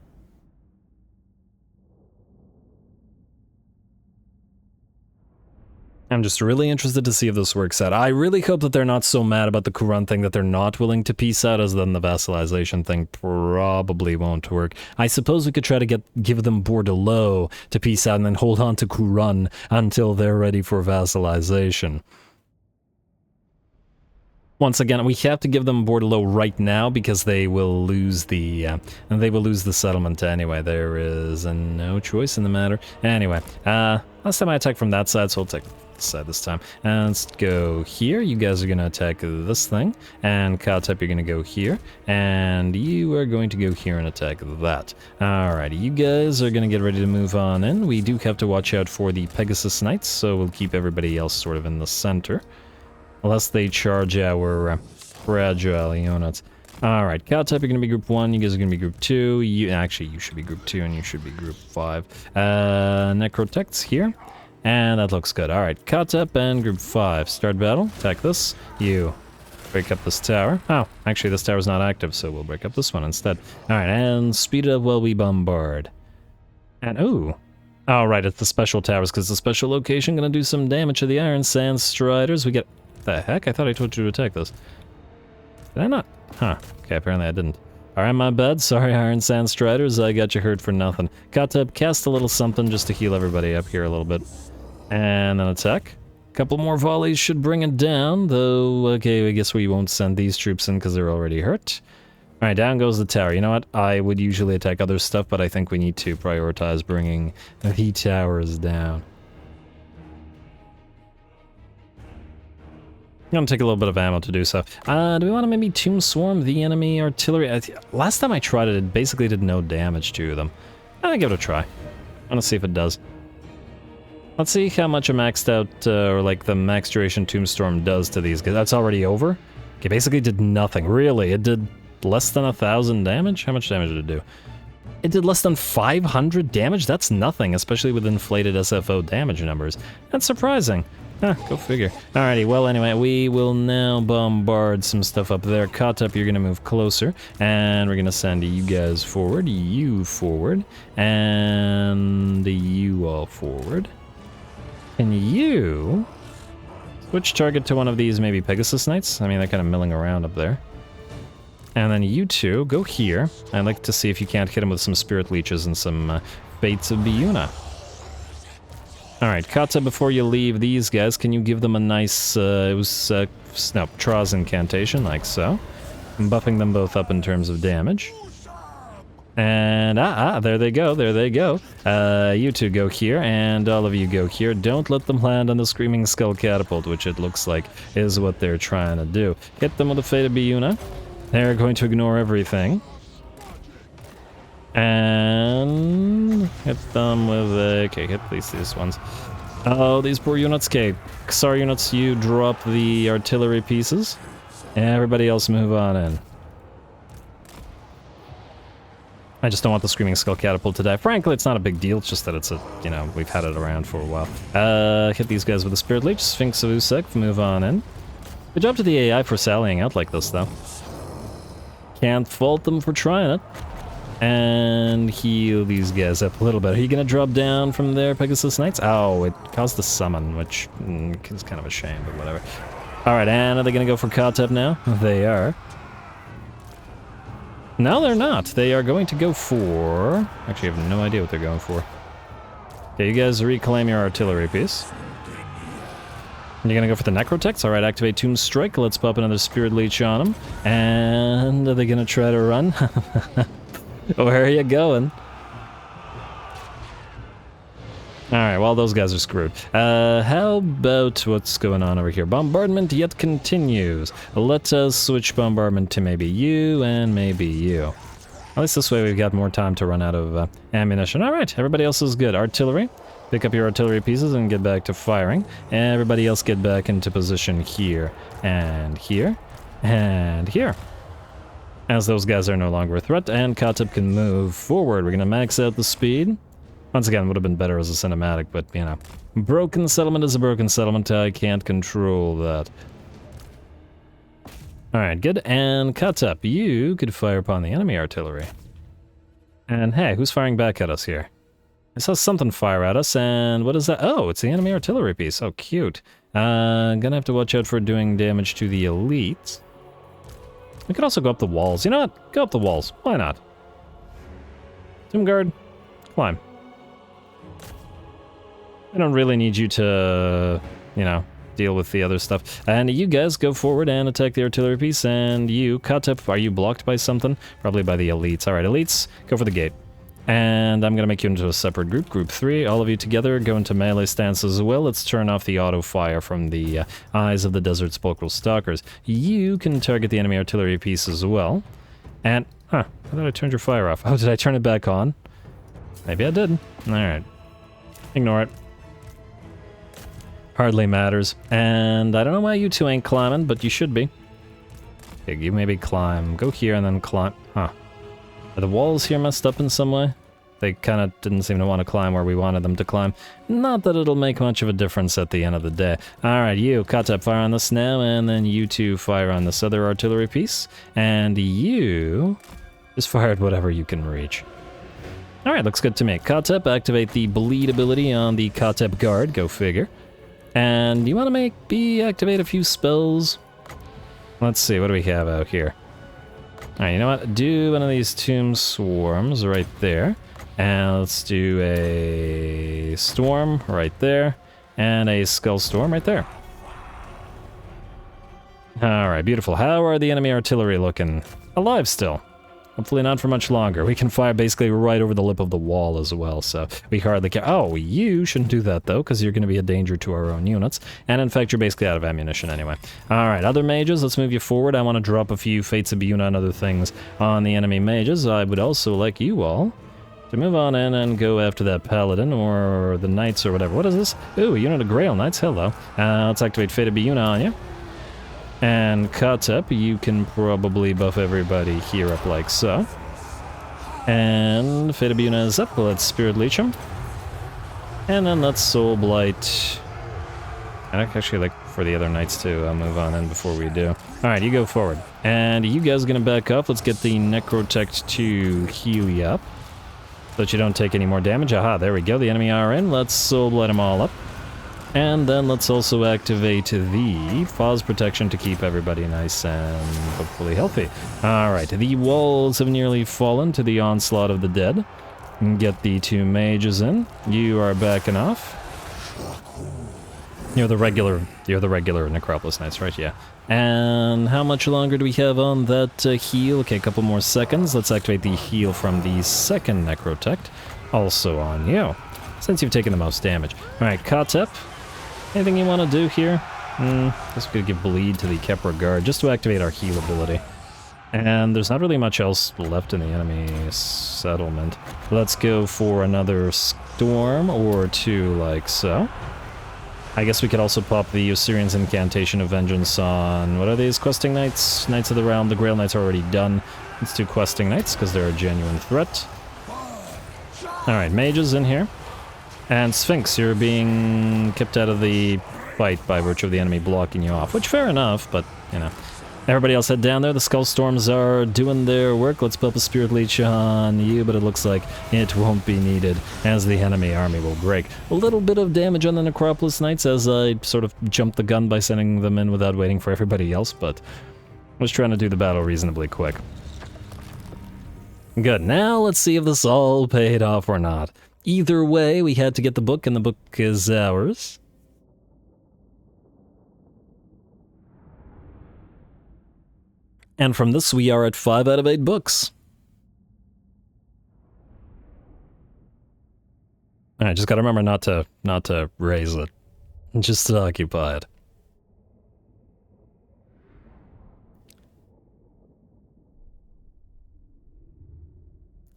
I'm just really interested to see if this works out. I really hope that they're not so mad about the Kuran thing that they're not willing to peace out, as then the vassalization thing probably won't work. I suppose we could try to give them Bordeaux to peace out and then hold on to Kuran until they're ready for vassalization. Once again, we have to give them Bordeaux right now because they will lose the settlement anyway. There is no choice in the matter. Anyway, last time I attacked from that side, so I'll take this side this time. And let's go here. You guys are gonna attack this thing, and Khatep, you're gonna go here, and you are going to go here and attack that. Alrighty, you guys are gonna get ready to move on in. We do have to watch out for the Pegasus Knights, so we'll keep everybody else sort of in the center. Unless they charge our fragile units. Alright, Khatep, you're gonna be group 1, you guys are gonna be group 2, actually you should be group 2 and you should be group 5. Necrotect's here, and that looks good. Alright, Khatep and group 5, start battle, attack this, you break up this tower. Oh, actually this tower's not active, so we'll break up this one instead. Alright, and speed it up while we bombard. And ooh. Oh right, it's the special towers, because the special location gonna do some damage to the Iron Sand Striders. We get... The heck? I thought I told you to attack this. Did I not? Huh. Okay, apparently I didn't. Alright, my bad. Sorry, Iron Sand Striders. I got you hurt for nothing. Khatep, cast a little something just to heal everybody up here a little bit. And then attack. Couple more volleys should bring it down, though, okay, I guess we won't send these troops in because they're already hurt. Alright, down goes the tower. You know what? I would usually attack other stuff, but I think we need to prioritize bringing the towers down. I'm gonna take a little bit of ammo to do so. Do we want to maybe Tomb Swarm the enemy artillery? Last time I tried it, it basically did no damage to them. I'll give it a try. I want to see if it does. Let's see how much a maxed out, or like the max duration Tombstorm does to these guys. That's already over? Okay, basically did nothing. Really? It did less than 1,000 damage? How much damage did it do? It did less than 500 damage? That's nothing, especially with inflated SFO damage numbers. That's surprising. Huh, go figure. Alrighty, well anyway, we will now bombard some stuff up there. Khatep, you're gonna move closer, and we're gonna send you guys forward, you forward, and you all forward. Can you switch target to one of these maybe Pegasus Knights? I mean, they're kind of milling around up there. And then you two, go here. I'd like to see if you can't hit him with some Spirit Leeches and some Fates of Biuna. Alright, Khatep, before you leave these guys, can you give them a nice, Traw's Incantation, like so. I'm buffing them both up in terms of damage. And, there they go, there they go. You two go here, and all of you go here. Don't let them land on the Screaming Skull Catapult, which it looks like is what they're trying to do. Hit them with a Fate of Biuna. They're going to ignore everything. And hit them with okay, hit these ones. Oh, these poor units. Okay, Xar units, you drop the artillery pieces. Everybody else move on in. I just don't want the Screaming Skull Catapult to die. Frankly, it's not a big deal. It's just that it's a, you know, we've had it around for a while. Hit these guys with the Spirit Leech. Sphinx of Usek, move on in. Good job to the AI for sallying out like this, though. Can't fault them for trying it. And heal these guys up a little bit. Are you going to drop down from there, Pegasus Knights? Oh, it caused the summon, which is kind of a shame, but whatever. Alright, and are they going to go for Khatep now? They are. No, they're not. They are going to go for... Actually, I have no idea what they're going for. Okay, you guys reclaim your artillery piece. You're gonna go for the Necrotex? Alright, activate Tomb Strike. Let's pop another Spirit Leech on them. And are they gonna try to run? Where are you going? Alright, well, those guys are screwed. How about what's going on over here? Bombardment yet continues. Let us switch bombardment to maybe you and maybe you. At least this way we've got more time to run out of ammunition. Alright, everybody else is good. Artillery. Pick up your artillery pieces and get back to firing. And everybody else get back into position here, and here, and here. As those guys are no longer a threat, and Khatep can move forward. We're gonna max out the speed. Once again, would have been better as a cinematic, but, you know. Broken settlement is a broken settlement. I can't control that. Alright, good. And Khatep, you could fire upon the enemy artillery. And hey, who's firing back at us here? I saw something fire at us, and what is that? Oh, it's the enemy artillery piece. Oh, cute. Gonna have to watch out for doing damage to the elites. We could also go up the walls. You know what? Go up the walls. Why not? Tomb Guard, climb. I don't really need you to, you know, deal with the other stuff. And you guys go forward and attack the artillery piece, and you, Khatep, are you blocked by something? Probably by the elites. Alright, elites, go for the gate. And I'm gonna make you into a separate group, group 3. All of you together go into melee stance as well. Let's turn off the auto fire from the Eyes of the Desert Sepulchral Stalkers. You can target the enemy artillery piece as well. And, I thought I turned your fire off. Oh, did I turn it back on? Maybe I did. Alright. Ignore it. Hardly matters. And I don't know why you two ain't climbing, but you should be. Okay, you maybe climb. Go here and then climb. Huh. Are the walls here messed up in some way? They kind of didn't seem to want to climb where we wanted them to climb. Not that it'll make much of a difference at the end of the day. Alright, you, Khatep, fire on this now, and then you two fire on this other artillery piece. And you just fire at whatever you can reach. Alright, looks good to me. Khatep, activate the bleed ability on the Khatep guard, go figure. And you want to activate a few spells? Let's see, what do we have out here? Alright, you know what? Do one of these tomb swarms right there. And let's do a storm right there. And a skull storm right there. Alright, beautiful. How are the enemy artillery looking? Alive still. Hopefully not for much longer. We can fire basically right over the lip of the wall as well, so we hardly care. Oh, you shouldn't do that, though, because you're going to be a danger to our own units. And in fact, you're basically out of ammunition anyway. Alright, other mages, let's move you forward. I want to drop a few Fates of Buna and other things on the enemy mages. I would also like you all to move on in and go after that paladin or the knights or whatever. What is this? Ooh, a unit of Grail Knights, hello. Let's activate Fate of Buna on you. And Khatep, you can probably buff everybody here up like so. And Fate of Buna is up, let's Spirit Leech him. And then let's Soul Blight. I'd actually like for the other knights to move on in before we do. Alright, you go forward. And you guys are gonna back up. Let's get the Necrotect to heal you up, so that you don't take any more damage. Aha, there we go, the enemy are in. Let's Soul Blight them all up. And then let's also activate the Foz Protection to keep everybody nice and hopefully healthy. Alright, the walls have nearly fallen to the onslaught of the dead. Get the two mages in. You are backing off. You're the regular Necropolis Knights, right? Yeah. And how much longer do we have on that heal? Okay, a couple more seconds. Let's activate the heal from the second Necrotect. Also on you, since you've taken the most damage. Alright, Khatep. Anything you want to do here? Guess we could give bleed to the Kepra guard just to activate our heal ability. And there's not really much else left in the enemy settlement. Let's go for another storm or two like so. I guess we could also pop the Osirian's Incantation of Vengeance on... What are these? Questing Knights? Knights of the Realm. The Grail Knights are already done. Let's do Questing Knights because they're a genuine threat. Alright, mages in here. And Sphinx, you're being kept out of the fight by virtue of the enemy blocking you off, which fair enough, but, you know. Everybody else head down there. The Skull Storms are doing their work. Let's put a Spirit Leech on you, but it looks like it won't be needed as the enemy army will break. A little bit of damage on the Necropolis Knights as I sort of jumped the gun by sending them in without waiting for everybody else, but I was trying to do the battle reasonably quick. Good. Now let's see if this all paid off or not. Either way, we had to get the book, and the book is ours. And from this, we are at 5 out of 8 books. Alright, just gotta remember not to raise it. Just to occupy it.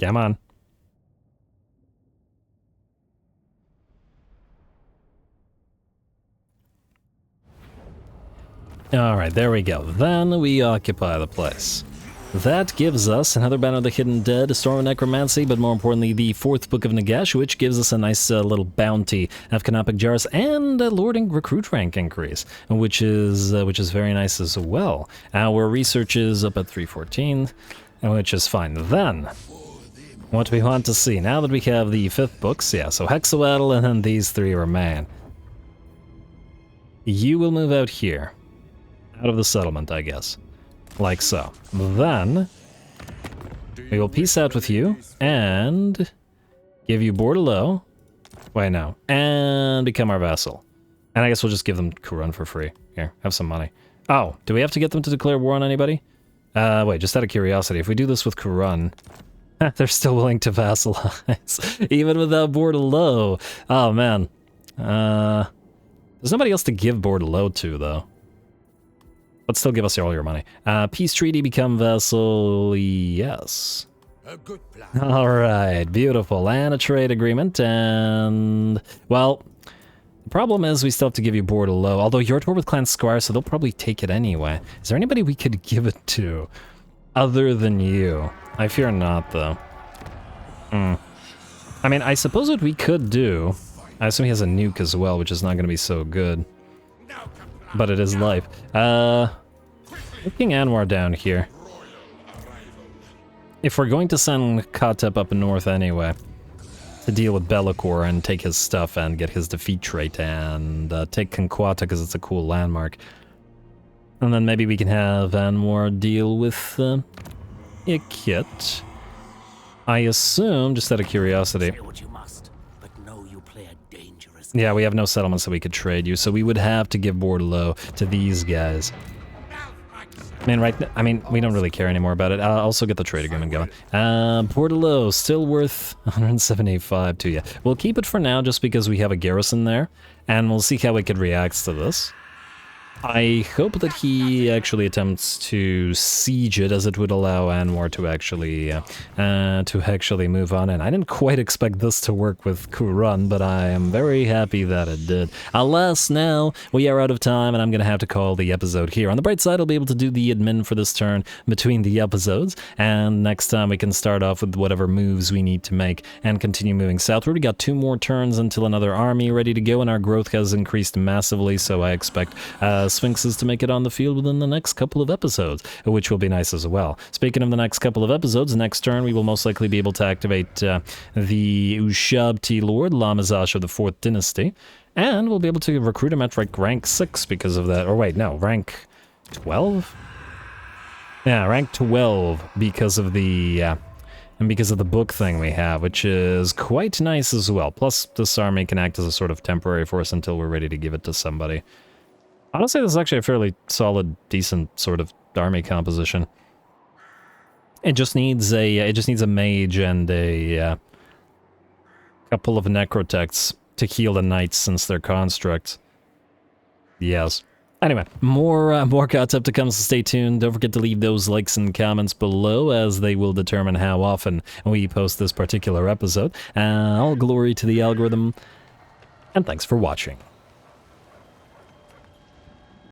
Come on. Alright, there we go. Then we occupy the place. That gives us another Banner of the Hidden Dead, a Storm of Necromancy, but more importantly, the 4th Book of Nagash, which gives us a nice little bounty of Canopic Jars and a Lording recruit rank increase, which is very nice as well. Our research is up at 314, which is fine. Then, what we want to see, now that we have the 5th books, yeah, so Hexawattle and then these 3 remain. You will move out here. Out of the settlement, I guess. Like so. Then, we will peace out with you, and give you Bordelot. Wait, no. And become our vassal. And I guess we'll just give them Kurun for free. Here, have some money. Oh, do we have to get them to declare war on anybody? Wait, just out of curiosity, if we do this with Kurun, they're still willing to vassalize, even without Bordelot. Oh, man. There's nobody else to give Bordelot to, though. But still give us all your money. Peace treaty, become vassal, yes. A good plan. Alright, beautiful. And a trade agreement, and... well, the problem is we still have to give you Bordelot, although you're at war with Clan Squire, so they'll probably take it anyway. Is there anybody we could give it to other than you? I fear not, though. I mean, I suppose what we could do... I assume he has a nuke as well, which is not going to be so good. But it is life. King Anwar down here. If we're going to send Khatep up north anyway, to deal with Be'lakor and take his stuff and get his defeat trait and take Conquata because it's a cool landmark. And then maybe we can have Anwar deal with Ikit. I assume, just out of curiosity... yeah, we have no settlements that we could trade you, so we would have to give Bordelot to these guys. I mean, we don't really care anymore about it. I'll also get the trade agreement going. Bordelot, still worth 175 to you. We'll keep it for now just because we have a garrison there, and we'll see how it could react to this. I hope that he actually attempts to siege it, as it would allow Anwar to actually move on. And I didn't quite expect this to work with Kurun, but I am very happy that it did. Alas, now we are out of time, and I'm going to have to call the episode here. On the bright side, I'll be able to do the admin for this turn between the episodes, and next time we can start off with whatever moves we need to make and continue moving southward. We got 2 more turns until another army ready to go, and our growth has increased massively, so I expect Sphinxes to make it on the field within the next couple of episodes, which will be nice as well. Speaking of the next couple of episodes, next turn we will most likely be able to activate the Ushabti Lord, Lamazash of the 4th Dynasty, and we'll be able to recruit him at rank 6 because of that. Or wait, no, rank 12? Yeah, rank 12 because of the... and because of the book thing we have, which is quite nice as well. Plus, this army can act as a sort of temporary force until we're ready to give it to somebody. Honestly, this is actually a fairly solid, decent sort of army composition. It just needs a mage and a couple of necrotechs to heal the knights since they're constructs. Yes. Anyway, more Khatep to come, so stay tuned. Don't forget to leave those likes and comments below, as they will determine how often we post this particular episode. All glory to the algorithm, and thanks for watching.